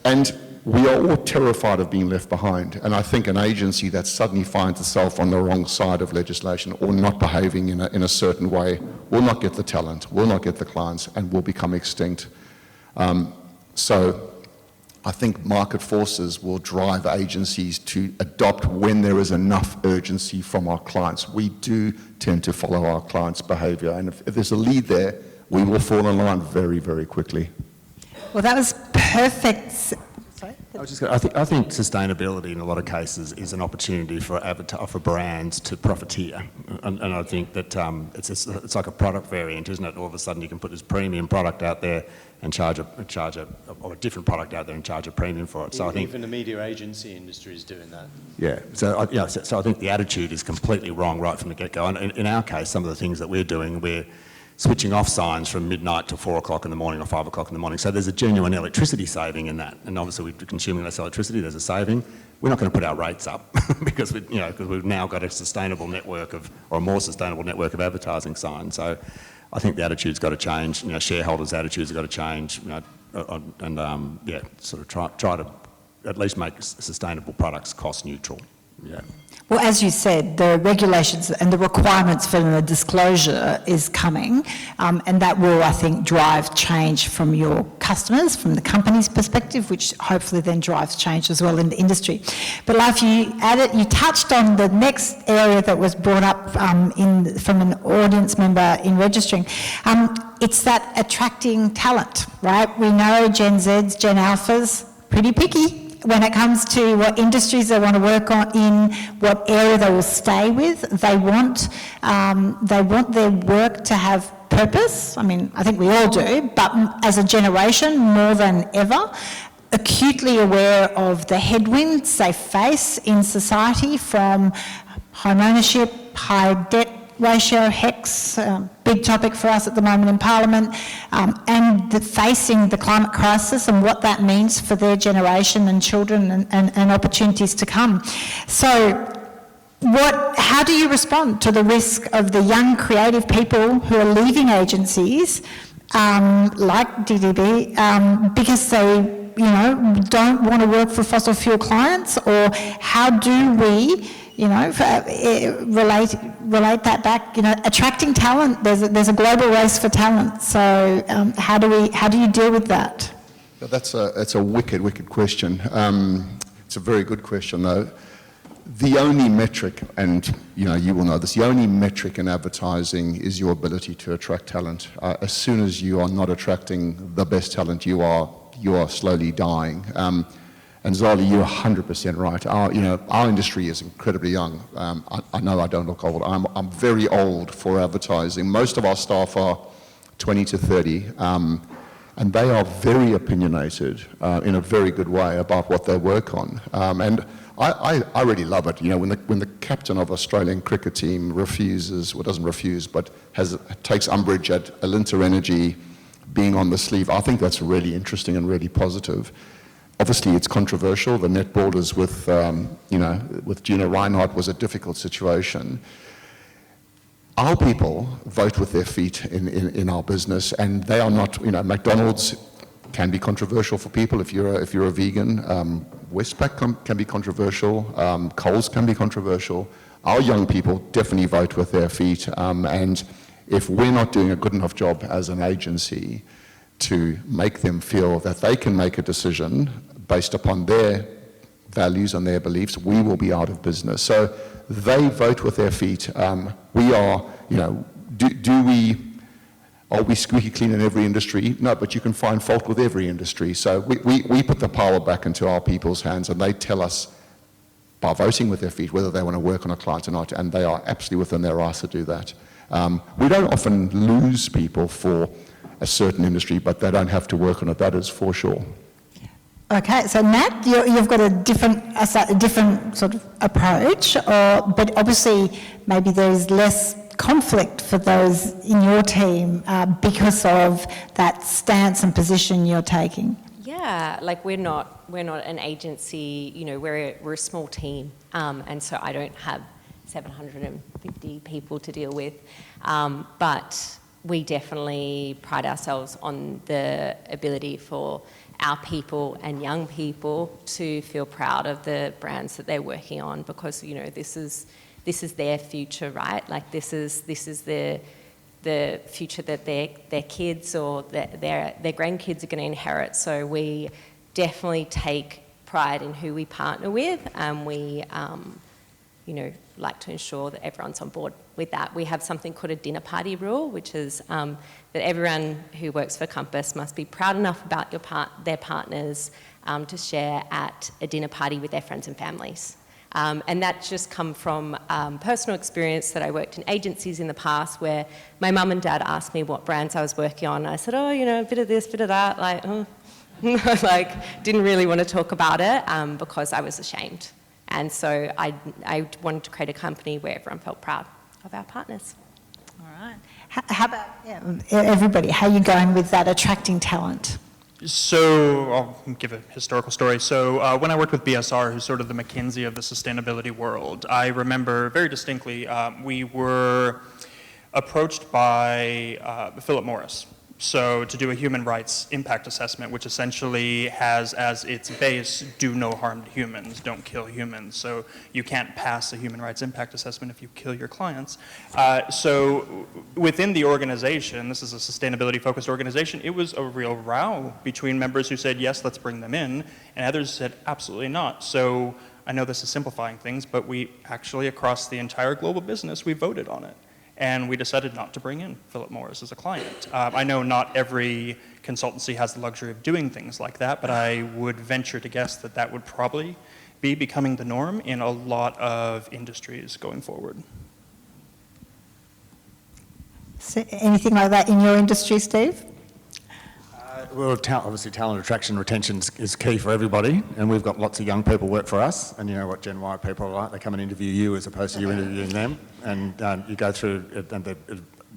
And we are all terrified of being left behind. And I think an agency that suddenly finds itself on the wrong side of legislation or not behaving in a certain way will not get the talent, will not get the clients, and will become extinct. So I think market forces will drive agencies to adopt when there is enough urgency from our clients. We do tend to follow our clients' behaviour, and if there's a lead there, we will fall in line very, very quickly. Well, that was perfect. Sorry? I think sustainability in a lot of cases is an opportunity for brands to profiteer, and I think that it's like a product variant, isn't it? All of a sudden you can put this premium product out there and charge a different product out there and charge a premium for it. So I think even the media agency industry is doing that. Yeah. So I think the attitude is completely wrong right from the get-go. And in our case, some of the things that we're doing, we're switching off signs from midnight to 4 o'clock in the morning or 5 o'clock in the morning. So there's a genuine electricity saving in that. And obviously we're consuming less electricity, there's a saving. We're not going to put our rates up because we've now got a sustainable network or a more sustainable network of advertising signs. So I think the attitude's got to change. Shareholders' attitudes have got to change. Sort of try to at least make sustainable products cost neutral. Yeah. Well, as you said, the regulations and the requirements for the disclosure is coming, and that will, I think, drive change from your customers, from the company's perspective, which hopefully then drives change as well in the industry. But Life, you touched on the next area that was brought up from an audience member in registering. It's that attracting talent, right? We know Gen Zs, Gen Alphas, pretty picky when it comes to what industries they want to work on, in what area they will stay with. They want their work to have purpose. I mean, I think we all do, but as a generation, more than ever, acutely aware of the headwinds they face in society, from home ownership, high debt ratio, HECS, big topic for us at the moment in Parliament, and facing the climate crisis and what that means for their generation and children and opportunities to come. So how do you respond to the risk of the young creative people who are leaving agencies like DDB because they don't want to work for fossil fuel clients? Or how do we relate that back? Attracting talent. There's a global race for talent. So how do you deal with that? That's a wicked question. It's a very good question, though. The only metric, and you will know this, the only metric in advertising is your ability to attract talent. As soon as you are not attracting the best talent, you are slowly dying. And Zali, you're 100% right. Our industry is incredibly young. I know I don't look old. I'm very old for advertising. Most of our staff are 20 to 30, and they are very opinionated in a very good way about what they work on. And I really love it. When the captain of Australian cricket team doesn't refuse, but takes umbrage at Alinta Energy being on the sleeve, I think that's really interesting and really positive. Obviously, it's controversial. The netballers with Gina Reinhardt was a difficult situation. our people vote with their feet in our business, and they are not, McDonald's can be controversial for people if you're a vegan. Westpac can be controversial. Coles can be controversial. Our young people definitely vote with their feet, and if we're not doing a good enough job as an agency to make them feel that they can make a decision based upon their values and their beliefs, we will be out of business. So they vote with their feet. We are, are we squeaky clean in every industry? No, but you can find fault with every industry. So we put the power back into our people's hands, and they tell us by voting with their feet whether they want to work on a client or not, and they are absolutely within their rights to do that. We don't often lose people for a certain industry, but they don't have to work on it, that is for sure. Okay, so Nat, you've got a different sort of approach, but obviously maybe there's less conflict for those in your team because of that stance and position you're taking. Yeah, like we're not an agency, we're a small team, and so I don't have 750 people to deal with, but we definitely pride ourselves on the ability for our people and young people to feel proud of the brands that they're working on, because this is their future, right? Like this is the future that their kids or their grandkids are going to inherit. So we definitely take pride in who we partner with, and we like to ensure that everyone's on board with that. We have something called a dinner party rule, which is that everyone who works for Compass must be proud enough about their partners to share at a dinner party with their friends and families. And that's just come from personal experience that I worked in agencies in the past where my mum and dad asked me what brands I was working on. And I said, a bit of this, bit of that, didn't really want to talk about it because I was ashamed. And so I wanted to create a company where everyone felt proud of our partners. All right. How about everybody? How are you going with that, attracting talent? So I'll give a historical story. So when I worked with BSR, who's sort of the McKinsey of the sustainability world, I remember very distinctly we were approached by Philip Morris. So to do a human rights impact assessment, which essentially has as its base, do no harm to humans, don't kill humans. So you can't pass a human rights impact assessment if you kill your clients. So within the organization, this is a sustainability focused organization, it was a real row between members who said, yes, let's bring them in, and others said, absolutely not. So I know this is simplifying things, but we actually, across the entire global business, we voted on it. And we decided not to bring in Philip Morris as a client. I know not every consultancy has the luxury of doing things like that, but I would venture to guess that that would probably be becoming the norm in a lot of industries going forward. So anything like that in your industry, Steve? Well, obviously talent attraction and retention is key for everybody, and we've got lots of young people work for us, and you know what Gen Y people are like, they come and interview you as opposed to you interviewing them, and you go through, and the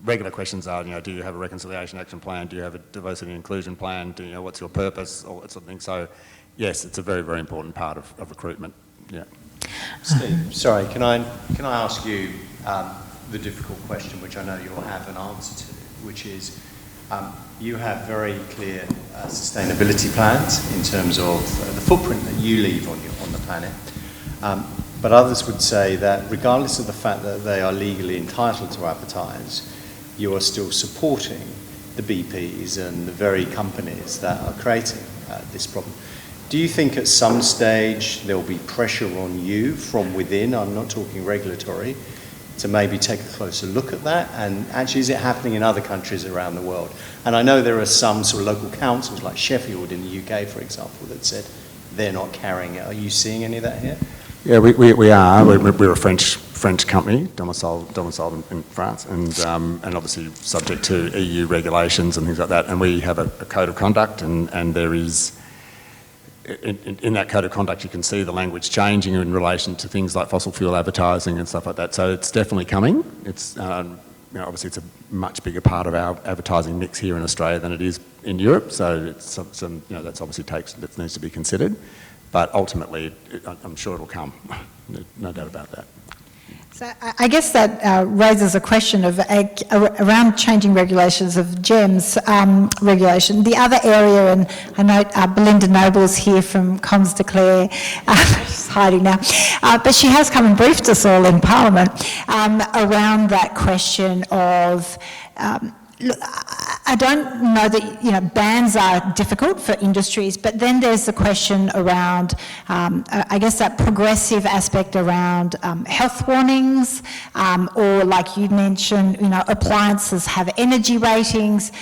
regular questions are, do you have a reconciliation action plan, do you have a diversity and inclusion plan, what's your purpose, all that sort of thing. So yes, it's a very, very important part of recruitment, yeah. Steve, sorry, can I ask you the difficult question, which I know you'll have an answer to, which is, you have very clear sustainability plans in terms of the footprint that you leave on the planet. But others would say that regardless of the fact that they are legally entitled to advertise, you are still supporting the BPs and the very companies that are creating this problem. Do you think at some stage there'll be pressure on you from within, I'm not talking regulatory, to maybe take a closer look at that? And actually, is it happening in other countries around the world? And I know there are some sort of local councils like Sheffield in the UK, for example, that said they're not carrying it. Are you seeing any of that here? Yeah, we are. We're a French company, domiciled in France, and obviously subject to EU regulations and things like that. And we have a code of conduct, and there is, in that code of conduct, you can see the language changing in relation to things like fossil fuel advertising and stuff like that. So it's definitely coming. It's obviously it's a much bigger part of our advertising mix here in Australia than it is in Europe. So it's that's obviously that needs to be considered. But ultimately, I'm sure it'll come. No doubt about that. So I guess that raises a question of around changing regulations of GEMS regulation. The other area, and I know Belinda Noble's here from Comms Declare, she's hiding now, but she has come and briefed us all in Parliament around that question of look, I don't know that, bans are difficult for industries, but then there's the question around, I guess, that progressive aspect around health warnings, or like you mentioned, appliances have energy ratings,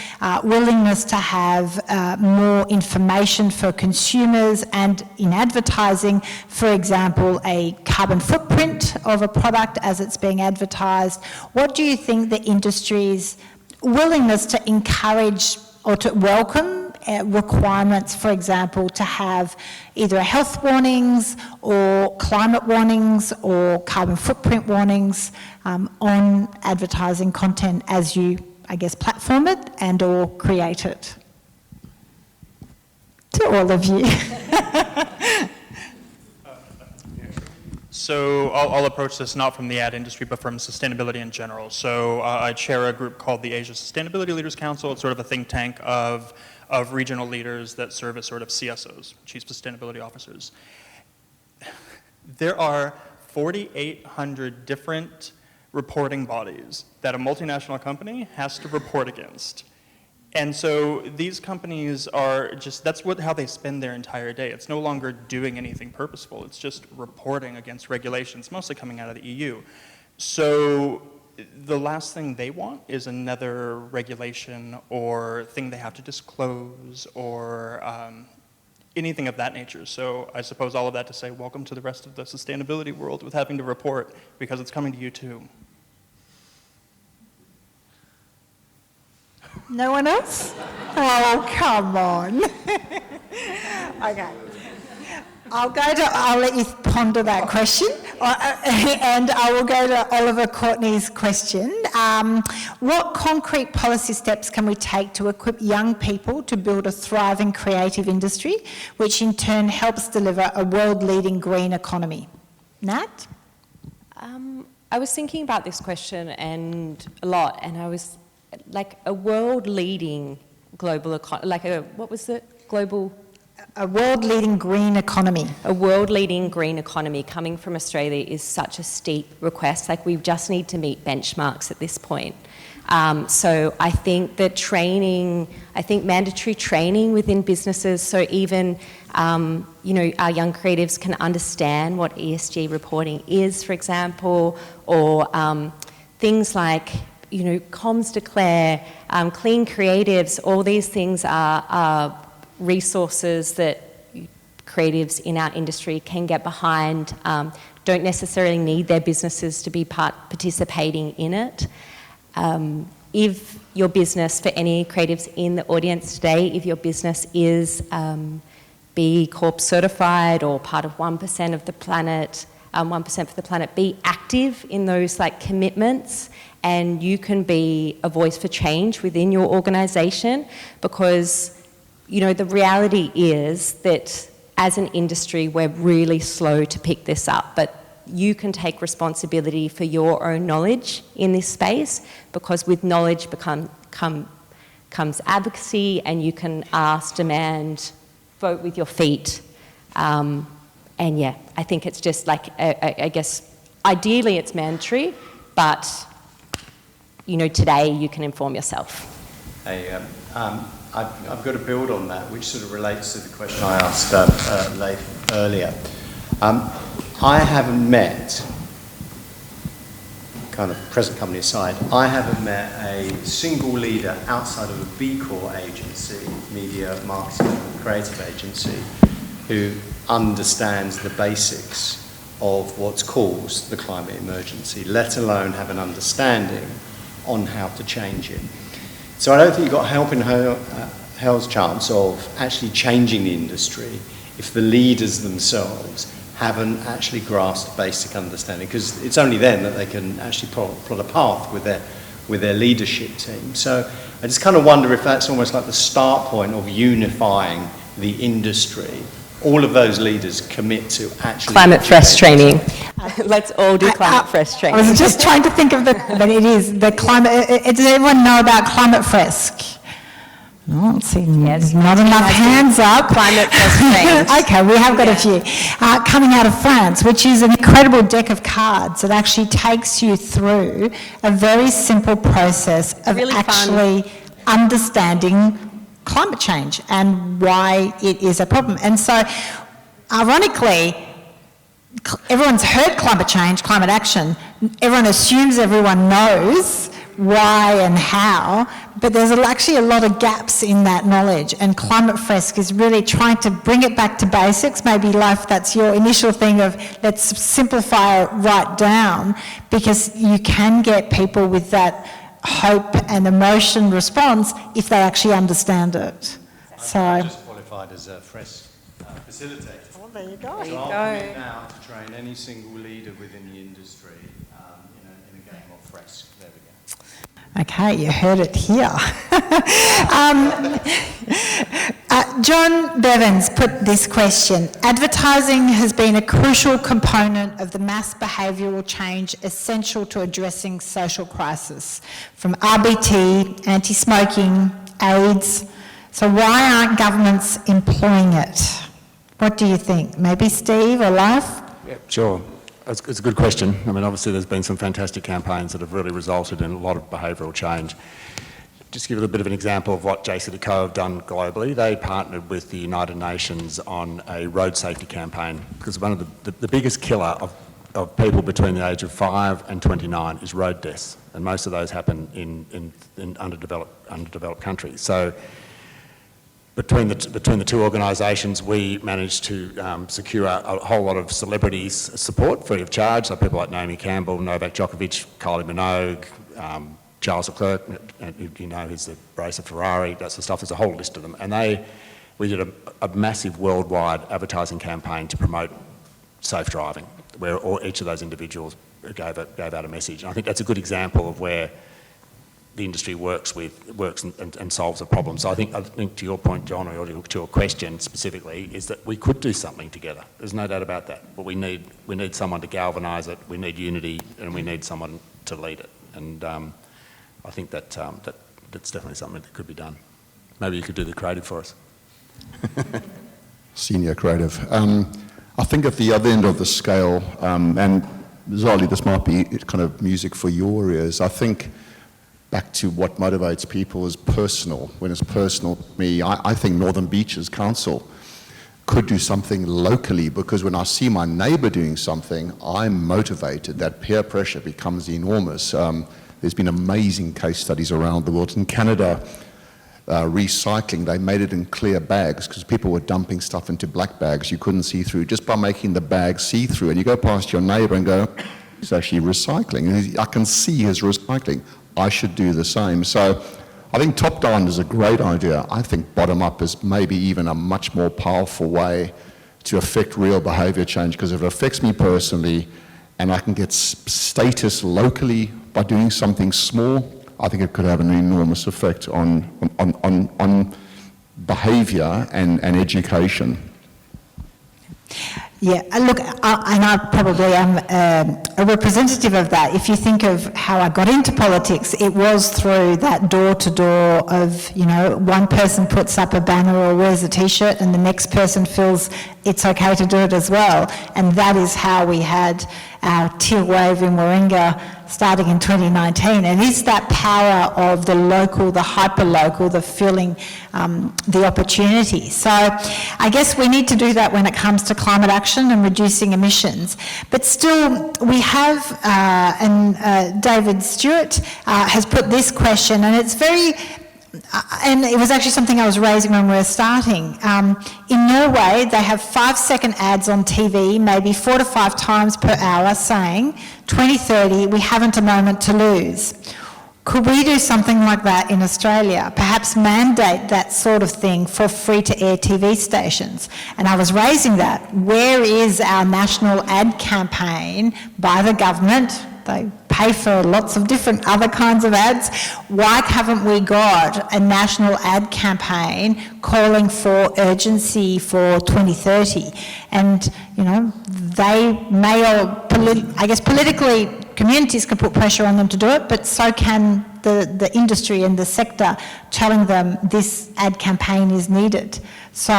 willingness to have more information for consumers, and in advertising, for example, a carbon footprint of a product as it's being advertised. What do you think the industry's willingness to encourage or to welcome requirements, for example, to have either health warnings or climate warnings or carbon footprint warnings on advertising content as you, I guess, platform it and or create it? To all of you. So I'll approach this not from the ad industry, but from sustainability in general. So I chair a group called the Asia Sustainability Leaders Council. It's sort of a think tank of regional leaders that serve as sort of CSOs, Chief Sustainability Officers. There are 4,800 different reporting bodies that a multinational company has to report against. And so these companies are just, that's how they spend their entire day. It's no longer doing anything purposeful. It's just reporting against regulations, mostly coming out of the EU. So the last thing they want is another regulation or thing they have to disclose or anything of that nature. So I suppose all of that to say, welcome to the rest of the sustainability world with having to report, because it's coming to you too. No one else? Oh, come on. Okay. I'll let you ponder that question, and I will go to Oliver Courtney's question. What concrete policy steps can we take to equip young people to build a thriving creative industry, which in turn helps deliver a world-leading green economy? Nat? I was thinking about this question a lot, and I was like a world-leading global economy, a world-leading green economy. A world-leading green economy coming from Australia is such a steep request. Like, we just need to meet benchmarks at this point. So I think that mandatory training within businesses, so even, our young creatives can understand what ESG reporting is, for example, or things like, Comms Declare, Clean Creatives, all these things are resources that creatives in our industry can get behind, don't necessarily need their businesses to be participating in it. If your business, for any creatives in the audience today, if your business is B Corp certified or part of 1% of the planet, 1% for the planet, be active in those commitments, and you can be a voice for change within your organisation, because the reality is that as an industry, we're really slow to pick this up, but you can take responsibility for your own knowledge in this space, because with knowledge comes advocacy, and you can ask, demand, vote with your feet. And yeah, I think it's just I guess, ideally it's mandatory, but today you can inform yourself. Hey, I've got to build on that, which sort of relates to the question I asked Leif earlier. I haven't met, kind of present company aside, I haven't met a single leader outside of a B Corp agency, media, marketing, and creative agency, who understands the basics of what's caused the climate emergency, let alone have an understanding on how to change it. So I don't think you've got help in hell's chance of actually changing the industry if the leaders themselves haven't actually grasped basic understanding, because it's only then that they can actually plot a path with their leadership team. So I just kind of wonder if that's almost like the start point of unifying the industry. All of those leaders commit to actually... Climate first training. Let's all do Climate Fresh training. I was just trying to think of but it is the climate. Does everyone know about Climate Fresh? Oh, let's see, Yes, not enough hands up. Climate Fresh trained. Okay, we have got a few. Coming out of France, which is an incredible deck of cards that actually takes you through a very simple process of Really actually understanding climate change and why it is a problem. And so, ironically, everyone's heard climate change, climate action. Everyone assumes everyone knows why and how, but there's actually a lot of gaps in that knowledge, and Climate Fresh is really trying to bring it back to basics. Maybe, Life, that's your initial thing of let's simplify it right down, because you can get people with that hope and emotion response if they actually understand it. So I'm just qualified as a Fresh facilitator. well, there you go. So I'll commit now to train any single leader within the industry in a game of Fresh. There we go. Okay, you heard it here. John Bevans put this question. Advertising has been a crucial component of the mass behavioural change essential to addressing social crisis, from RBT, anti-smoking, AIDS. So why aren't governments employing it? What do you think? Maybe Steve or Life? Yeah, sure. It's a good question. I mean, obviously there's been some fantastic campaigns that have really resulted in a lot of behavioural change. Just to give you a bit of an example of what JCDecaux have done globally, they partnered with the United Nations on a road safety campaign, because one of the biggest killer of people between the age of 5 and 29 is road deaths, and most of those happen in underdeveloped countries. So between the two organisations, we managed to secure a whole lot of celebrities' support free of charge. So people like Naomi Campbell, Novak Djokovic, Kylie Minogue, Charles Leclerc, who's the racer Ferrari, that sort of stuff. There's a whole list of them. And we did a massive worldwide advertising campaign to promote safe driving, where each of those individuals gave out a message. And I think that's a good example of where the industry works and solves a problem. So I think to your point, John, or to your question specifically, is that we could do something together. There's no doubt about that. But we need someone to galvanise it. We need unity, and we need someone to lead it. And I think that's definitely something that could be done. Maybe you could do the creative for us. Senior creative. I think at the other end of the scale, and Zali, this might be kind of music for your ears. I think back to what motivates people is personal. When it's personal to me, I think Northern Beaches Council could do something locally, because when I see my neighbour doing something, I'm motivated. That peer pressure becomes enormous. There's been amazing case studies around the world. In Canada, recycling, they made it in clear bags because people were dumping stuff into black bags you couldn't see through, just by making the bag see-through. And you go past your neighbour and go, he's actually recycling. I can see his recycling. I should do the same. So I think top-down is a great idea. I think bottom-up is maybe even a much more powerful way to affect real behaviour change, because if it affects me personally and I can get status locally by doing something small, I think it could have an enormous effect on behaviour and education. Yeah, look, and I probably am a representative of that. If you think of how I got into politics, it was through that door-to-door of, one person puts up a banner or wears a T-shirt and the next person feels it's okay to do it as well. And that is how we had our teal wave in Warringah starting in 2019. And it's that power of the local, the hyper-local, the feeling, the opportunity. So I guess we need to do that when it comes to climate action and reducing emissions. But still, we have, and David Stewart has put this question, and it's very, and it was actually something I was raising when we were starting. In Norway, they have 5-second ads on TV, maybe 4 to 5 times per hour, saying, 2030, we haven't a moment to lose. Could we do something like that in Australia? Perhaps mandate that sort of thing for free-to-air TV stations? And I was raising that. Where is our national ad campaign by the government? They pay pay for lots of different other kinds of ads. Why haven't we got a national ad campaign calling for urgency for 2030? And, you know, they may, or I guess politically, communities can put pressure on them to do it, but so can the industry and the sector telling them this ad campaign is needed. So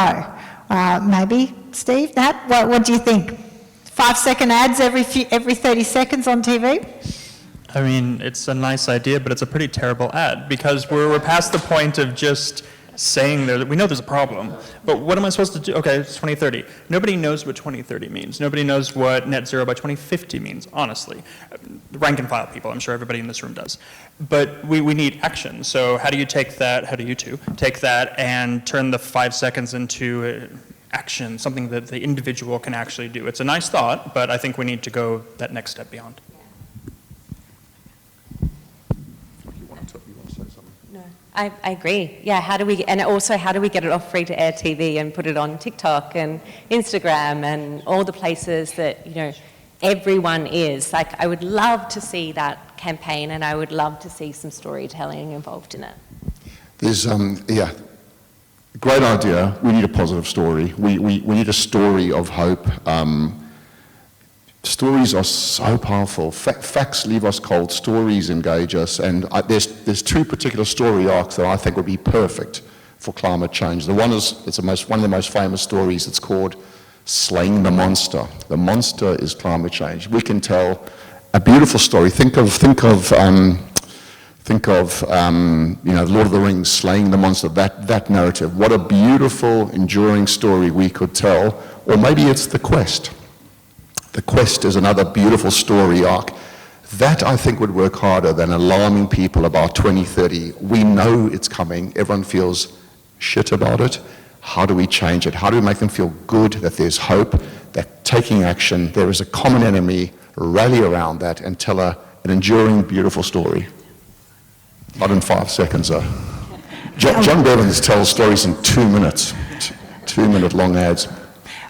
maybe, Steve, Nat, what do you think? 5-second ads every 30 seconds on TV? I mean, it's a nice idea, but it's a pretty terrible ad, because we're past the point of just saying that we know there's a problem, but what am I supposed to do? Okay, it's 2030. Nobody knows what 2030 means. Nobody knows what net zero by 2050 means, honestly. Rank and file people, I'm sure everybody in this room does. But we need action. So how do you take that, how do you two take that and turn the 5 seconds into action, something that the individual can actually do? It's a nice thought, but I think we need to go that next step beyond. I agree. Yeah, how do we get it off free-to-air TV and put it on TikTok and Instagram and all the places that, you know, everyone is. Like, I would love to see that campaign, and I would love to see some storytelling involved in it. There's, great idea. We need a positive story. We need a story of hope. Stories are so powerful. Facts leave us cold. Stories engage us. And there's two particular story arcs that I think would be perfect for climate change. The one is, one of the most famous stories. It's called Slaying the Monster. The monster is climate change. We can tell a beautiful story. Think of you know, Lord of the Rings, Slaying the Monster, that narrative. What a beautiful, enduring story we could tell. Or maybe it's The Quest. The Quest is another beautiful story arc. That, I think, would work harder than alarming people about 2030. We know it's coming. Everyone feels shit about it. How do we change it? How do we make them feel good, that there's hope, that taking action, there is a common enemy, rally around that and tell an enduring, beautiful story? Not in 5 seconds, though. John Bevins tells stories in 2 minutes, 2-minute long ads.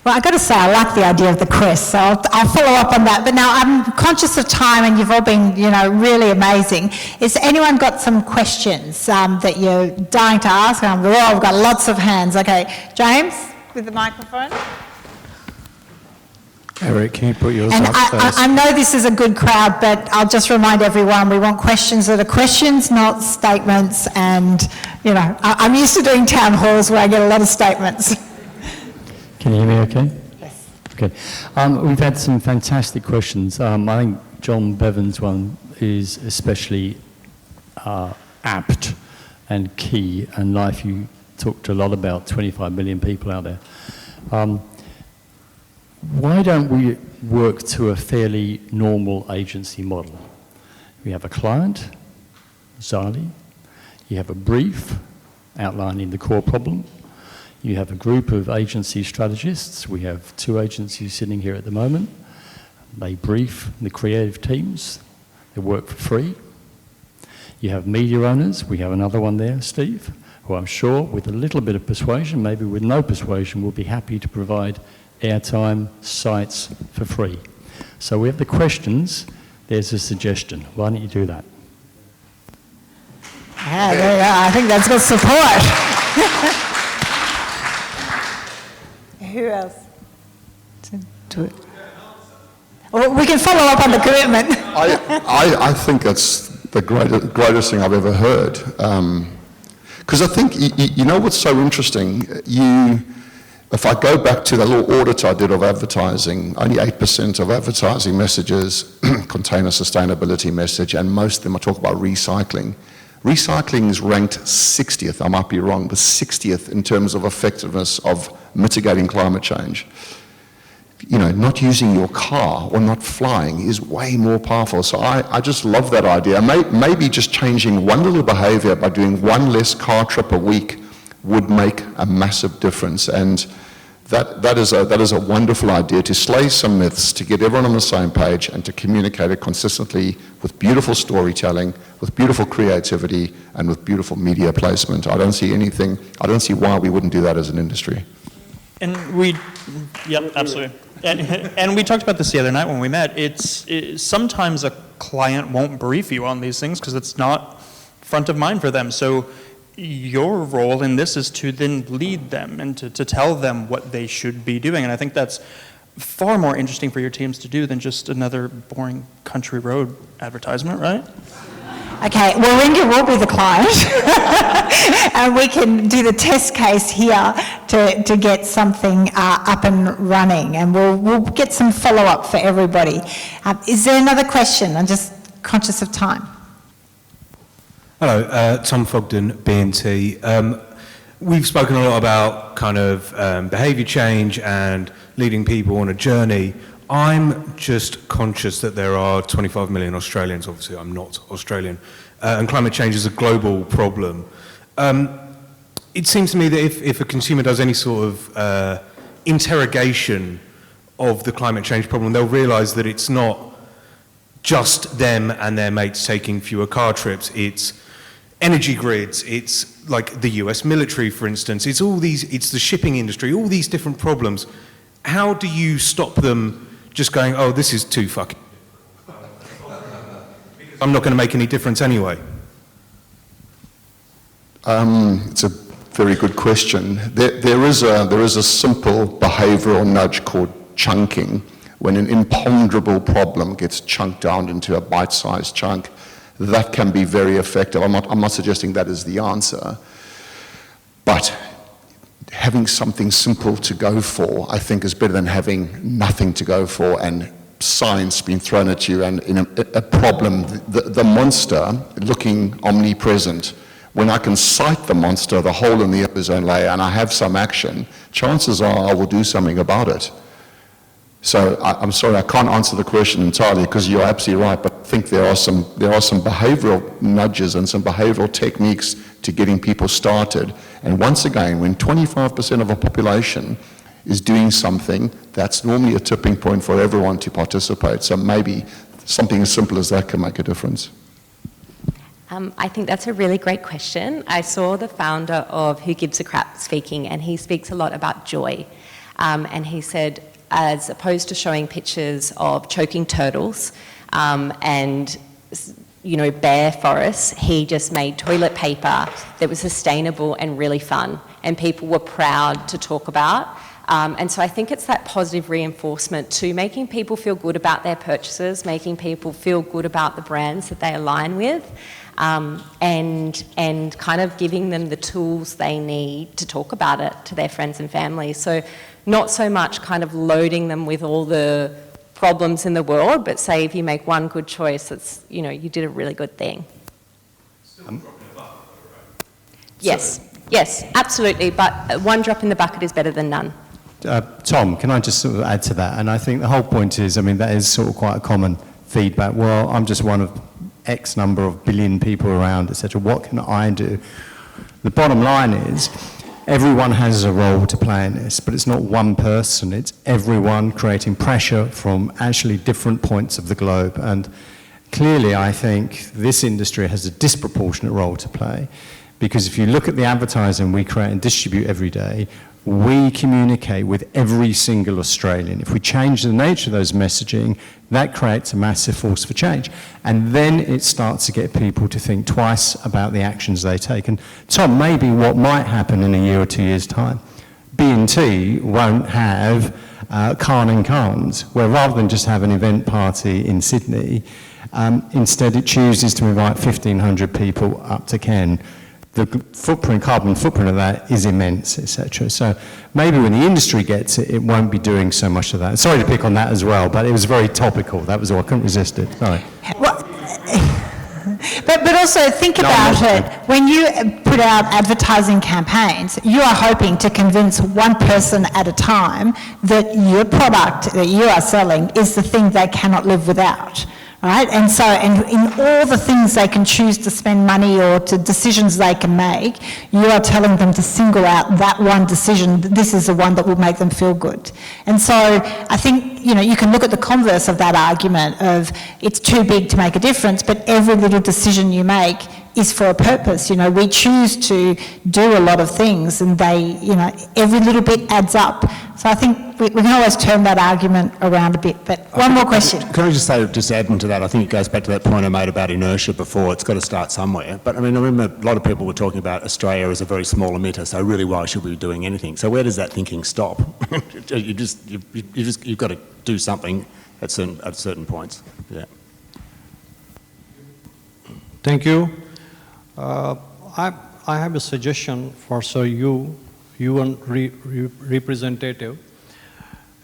Well, I've got to say, I like the idea of the quest, so I'll follow up on that. But now I'm conscious of time, and you've all been, you know, really amazing. Has anyone got some questions that you're dying to ask? I've got lots of hands. Okay, James, with the microphone. Eric, can you put yours and up first? I know this is a good crowd, but I'll just remind everyone, we want questions that are questions, not statements. And, you know, I'm used to doing town halls where I get a lot of statements. Can you hear me okay? Yes. Okay. We've had some fantastic questions. I think John Bevan's one is especially apt and key, and Life, you talked a lot about 25 million people out there. Why don't we work to a fairly normal agency model? We have a client, Zali, you have a brief outlining the core problem. You have a group of agency strategists. We have 2 agencies sitting here at the moment. They brief the creative teams. They work for free. You have media owners. We have another one there, Steve, who I'm sure with a little bit of persuasion, maybe with no persuasion, will be happy to provide airtime, sites for free. So we have the questions. There's a suggestion. Why don't you do that? Yeah, there you go. I think that's good support. Who else? Do it. Well, we can follow up on the commitment. I think that's the greatest thing I've ever heard. Because I think, you know what's so interesting? If I go back to the little audit I did of advertising, only 8% of advertising messages contain a sustainability message, and most of them I talk about recycling. Recycling is ranked 60th, I might be wrong, but 60th in terms of effectiveness of mitigating climate change. You know, not using your car or not flying is way more powerful. So I just love that idea. Maybe just changing one little behavior by doing one less car trip a week would make a massive difference. And that is a wonderful idea, to slay some myths, to get everyone on the same page, and to communicate it consistently with beautiful storytelling, with beautiful creativity, and with beautiful media placement. I don't see why we wouldn't do that as an industry. And yep, absolutely. And we talked about this the other night when we met. It's sometimes a client won't brief you on these things because it's not front of mind for them. So your role in this is to then lead them and to tell them what they should be doing. And I think that's far more interesting for your teams to do than just another boring country road advertisement, right? Okay, Warringah will be the client, and we can do the test case here to get something up and running, and we'll get some follow-up for everybody. Is there another question? I'm just conscious of time. Hello, Tom Fogden, BNT. We've spoken a lot about kind of behaviour change and leading people on a journey. I'm just conscious that there are 25 million Australians, obviously I'm not Australian, and climate change is a global problem. It seems to me that if a consumer does any sort of interrogation of the climate change problem, they'll realise that it's not just them and their mates taking fewer car trips, it's energy grids, it's like the US military, for instance, it's all these, it's the shipping industry, all these different problems. How do you stop them just going, oh, this is too fucking... I'm not going to make any difference anyway? It's a very good question. There is a simple behavioural nudge called chunking. When an imponderable problem gets chunked down into a bite-sized chunk, that can be very effective. I'm not suggesting that is the answer, but having something simple to go for, I think, is better than having nothing to go for and science being thrown at you and in a problem, the monster looking omnipresent. When I can sight the monster, the hole in the ozone layer, and I have some action, chances are I will do something about it. So I'm sorry, I can't answer the question entirely because you're absolutely right, but I think there are some behavioural nudges and some behavioural techniques to getting people started. And once again, when 25% of a population is doing something, that's normally a tipping point for everyone to participate. So maybe something as simple as that can make a difference. I think that's a really great question. I saw the founder of Who Gives a Crap speaking, and he speaks a lot about joy. And he said, as opposed to showing pictures of choking turtles and, you know, bare forests, he just made toilet paper that was sustainable and really fun, and people were proud to talk about. And so I think it's that positive reinforcement to making people feel good about their purchases, making people feel good about the brands that they align with, and kind of giving them the tools they need to talk about it to their friends and family. So not so much kind of loading them with all the problems in the world, but say if you make one good choice, it's, you know, you did a really good thing. Yes, absolutely, but one drop in the bucket is better than none. Tom, can I just sort of add to that? And I think the whole point is, I mean, that is sort of quite a common feedback. Well, I'm just one of X number of billion people around, etc. What can I do? The bottom line is, everyone has a role to play in this, but it's not one person, it's everyone creating pressure from actually different points of the globe. And clearly, I think this industry has a disproportionate role to play, because if you look at the advertising we create and distribute every day, we communicate with every single Australian. If we change the nature of those messaging, that creates a massive force for change. And then it starts to get people to think twice about the actions they take. And Tom, maybe what might happen in a year or 2 years' time, B&T won't have Khan and Khan's, where rather than just have an event party in Sydney, instead it chooses to invite 1,500 people up to Ken. The carbon footprint of that is immense, etc. So maybe when the industry gets it, it won't be doing so much of that. Sorry to pick on that as well, but it was very topical. That was all. I couldn't resist it. Sorry. Well, but also think about it. When you put out advertising campaigns, you are hoping to convince one person at a time that your product that you are selling is the thing they cannot live without. Right? And so, and in all the things they can choose to spend money or to decisions they can make, you are telling them to single out that one decision. This is the one that will make them feel good. And so I think, you know, you can look at the converse of that argument of it's too big to make a difference, but every little decision you make is for a purpose. You know, we choose to do a lot of things and they, you know, every little bit adds up So I think we can always turn that argument around a bit. But one more question. Can I just say, just adding to that, I think it goes back to that point I made about inertia before. It's got to start somewhere. But I mean, I remember a lot of people were talking about Australia as a very small emitter, so really why should we be doing anything? So where does that thinking stop? You've got to do something at certain points. Yeah. Thank you. I have a suggestion for you and representative.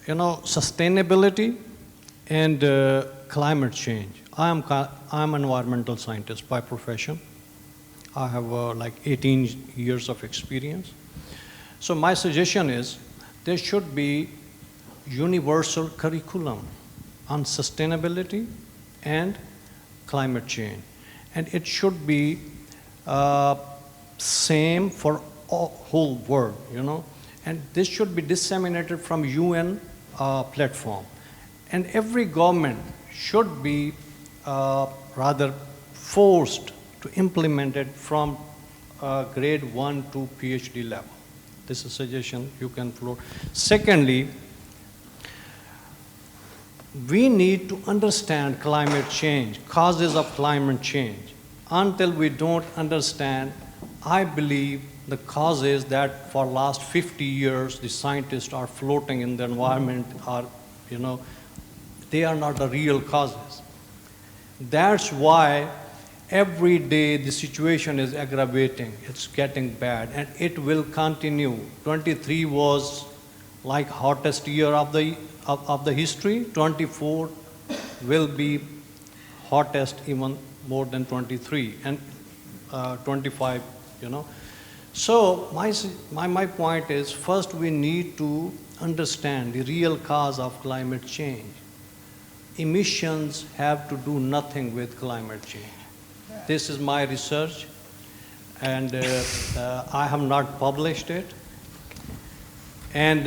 You know, sustainability and climate change. I'm an environmental scientist by profession. I have like 18 years of experience. So my suggestion is there should be universal curriculum on sustainability and climate change. And it should be same for whole world, you know. And this should be disseminated from UN platform. And every government should be rather forced to implement it from grade 1 to PhD level. This is a suggestion you can float. Secondly, we need to understand climate change, causes of climate change. Until we don't understand, I believe the causes that for last 50 years the scientists are floating in the environment are, you know, they are not the real causes. That's why every day the situation is aggravating, it's getting bad, and it will continue. 23 was like hottest year of the history. 24 will be hottest even more than 23, and 25, you know. So my point is, first we need to understand the real cause of climate change. Emissions have to do nothing with climate change. This is my research, and I have not published it. And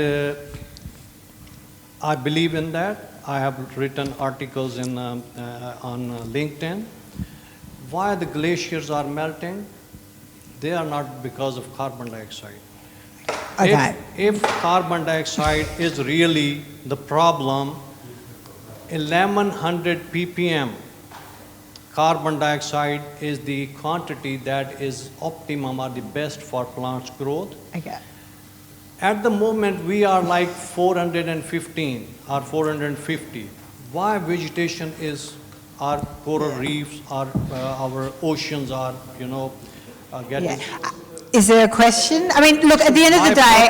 I believe in that. I have written articles on LinkedIn. Why the glaciers are melting? They are not because of carbon dioxide. Okay. If carbon dioxide is really the problem, 1100 ppm carbon dioxide is the quantity that is optimum or the best for plants' growth. Okay. At the moment, we are like 415 or 450. Why vegetation is, our coral reefs, our oceans are, you know, getting... Yeah. Is there a question? I mean, look, at the end of the day,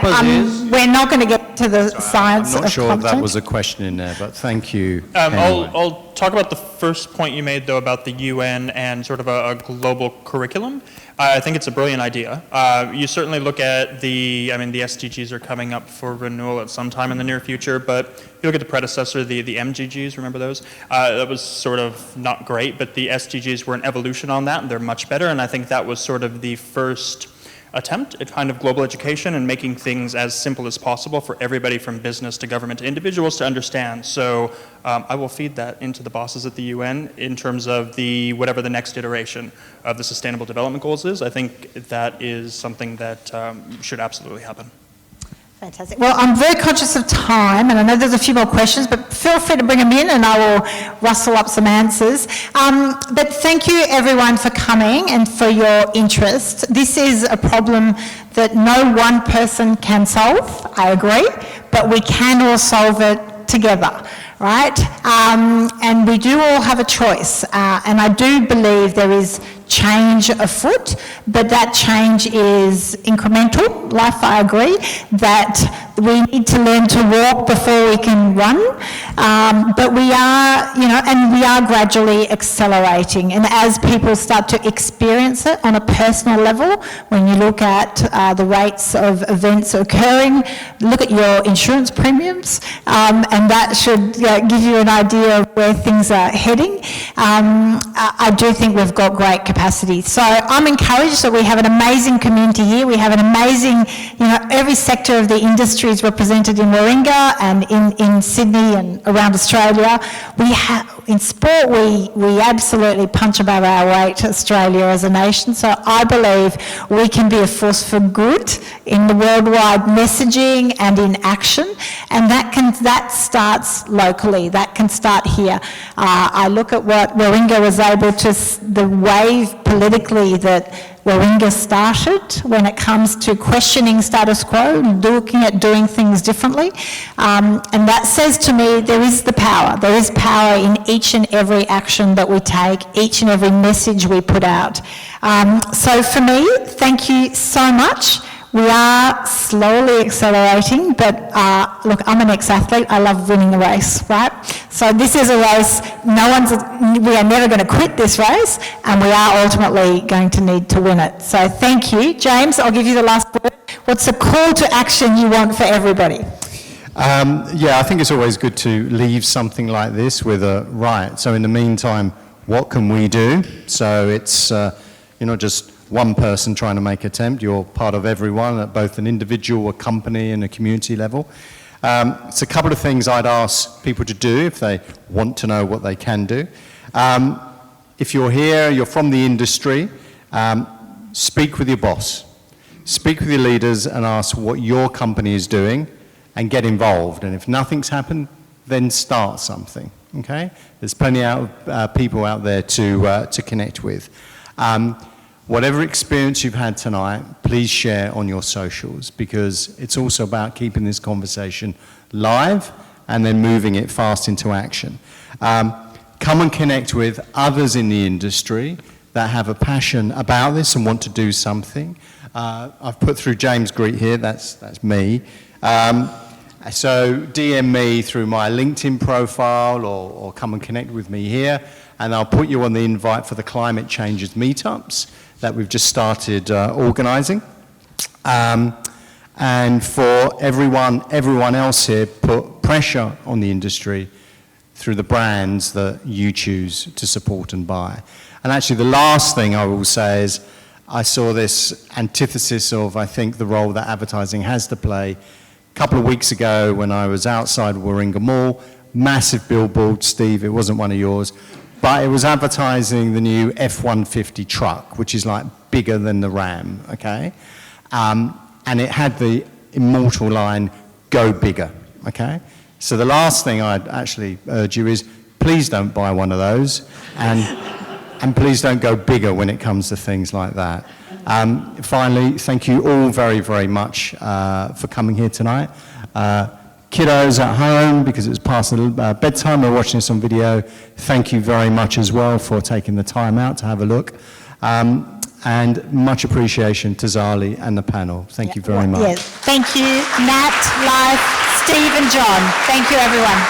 we're not going to get to the science of I'm not sure if that content. was a question in there, but thank you. Anyway. I'll talk about the first point you made, though, about the UN and sort of a global curriculum. I think it's a brilliant idea. You certainly look at the SDGs are coming up for renewal at some time in the near future, but if you look at the predecessor, the MGGs, remember those? That was sort of not great, but the SDGs were an evolution on that, and they're much better, and I think that was sort of the first attempt at kind of global education and making things as simple as possible for everybody from business to government to individuals to understand. So I will feed that into the bosses at the UN in terms of whatever the next iteration of the Sustainable Development Goals is. I think that is something that should absolutely happen. Fantastic. Well, I'm very conscious of time, and I know there's a few more questions, but feel free to bring them in and I will rustle up some answers. But thank you, everyone, for coming and for your interest. This is a problem that no one person can solve, I agree, but we can all solve it together, right? And we do all have a choice, and I do believe there is change afoot, but that change is incremental. Life, I agree, that we need to learn to walk before we can run, but we are, and we are gradually accelerating. And as people start to experience it on a personal level, when you look at the rates of events occurring, look at your insurance premiums, and that should give you an idea of where things are heading. I do think we've got great capacity. So I'm encouraged that we have an amazing community here. We have an amazing, every sector of the industry is represented in Warringah and in Sydney and around Australia. In sport, we absolutely punch above our weight, Australia as a nation. So I believe we can be a force for good in the worldwide messaging and in action, and that starts locally. That can start here. I look at what Warringah was able to, the wave politically that Warringah started when it comes to questioning status quo, looking at doing things differently. And that says to me there is the power. There is power in each and every action that we take, each and every message we put out. So for me, thank you so much. We are slowly accelerating, but look, I'm an ex-athlete. I love winning a race, right? So this is a race. We are never going to quit this race, and we are ultimately going to need to win it. So thank you. James, I'll give you the last word. What's the call to action you want for everybody? Yeah, I think it's always good to leave something like this with a right. So in the meantime, what can we do? So it's, you're not just one person trying to make an attempt, you're part of everyone at both an individual, a company and a community level. It's a couple of things I'd ask people to do if they want to know what they can do. If you're here, you're from the industry, speak with your boss. Speak with your leaders and ask what your company is doing and get involved. And if nothing's happened, then start something, okay? There's plenty of people out there to connect with. Whatever experience you've had tonight, please share on your socials, because it's also about keeping this conversation live and then moving it fast into action. Come and connect with others in the industry that have a passion about this and want to do something. I've put through James Greet here, that's me. So DM me through my LinkedIn profile or come and connect with me here, and I'll put you on the invite for the Climate Changes meetups that we've just started organising. And for everyone else here, put pressure on the industry through the brands that you choose to support and buy. And actually the last thing I will say is I saw this antithesis of, I think, the role that advertising has to play. A couple of weeks ago when I was outside Warringah Mall, massive billboard, Steve, it wasn't one of yours, but it was advertising the new F-150 truck, which is like bigger than the Ram, okay? And it had the immortal line, go bigger, okay? So the last thing I'd actually urge you is, please don't buy one of those, and please don't go bigger when it comes to things like that. Finally, thank you all very, very much for coming here tonight. Kiddos at home, because it was past bedtime, we're watching this on video. Thank you very much as well for taking the time out to have a look. And much appreciation to Zali and the panel. Thank you very much. Yes. Thank you, Nat, Life, Steve and John. Thank you, everyone.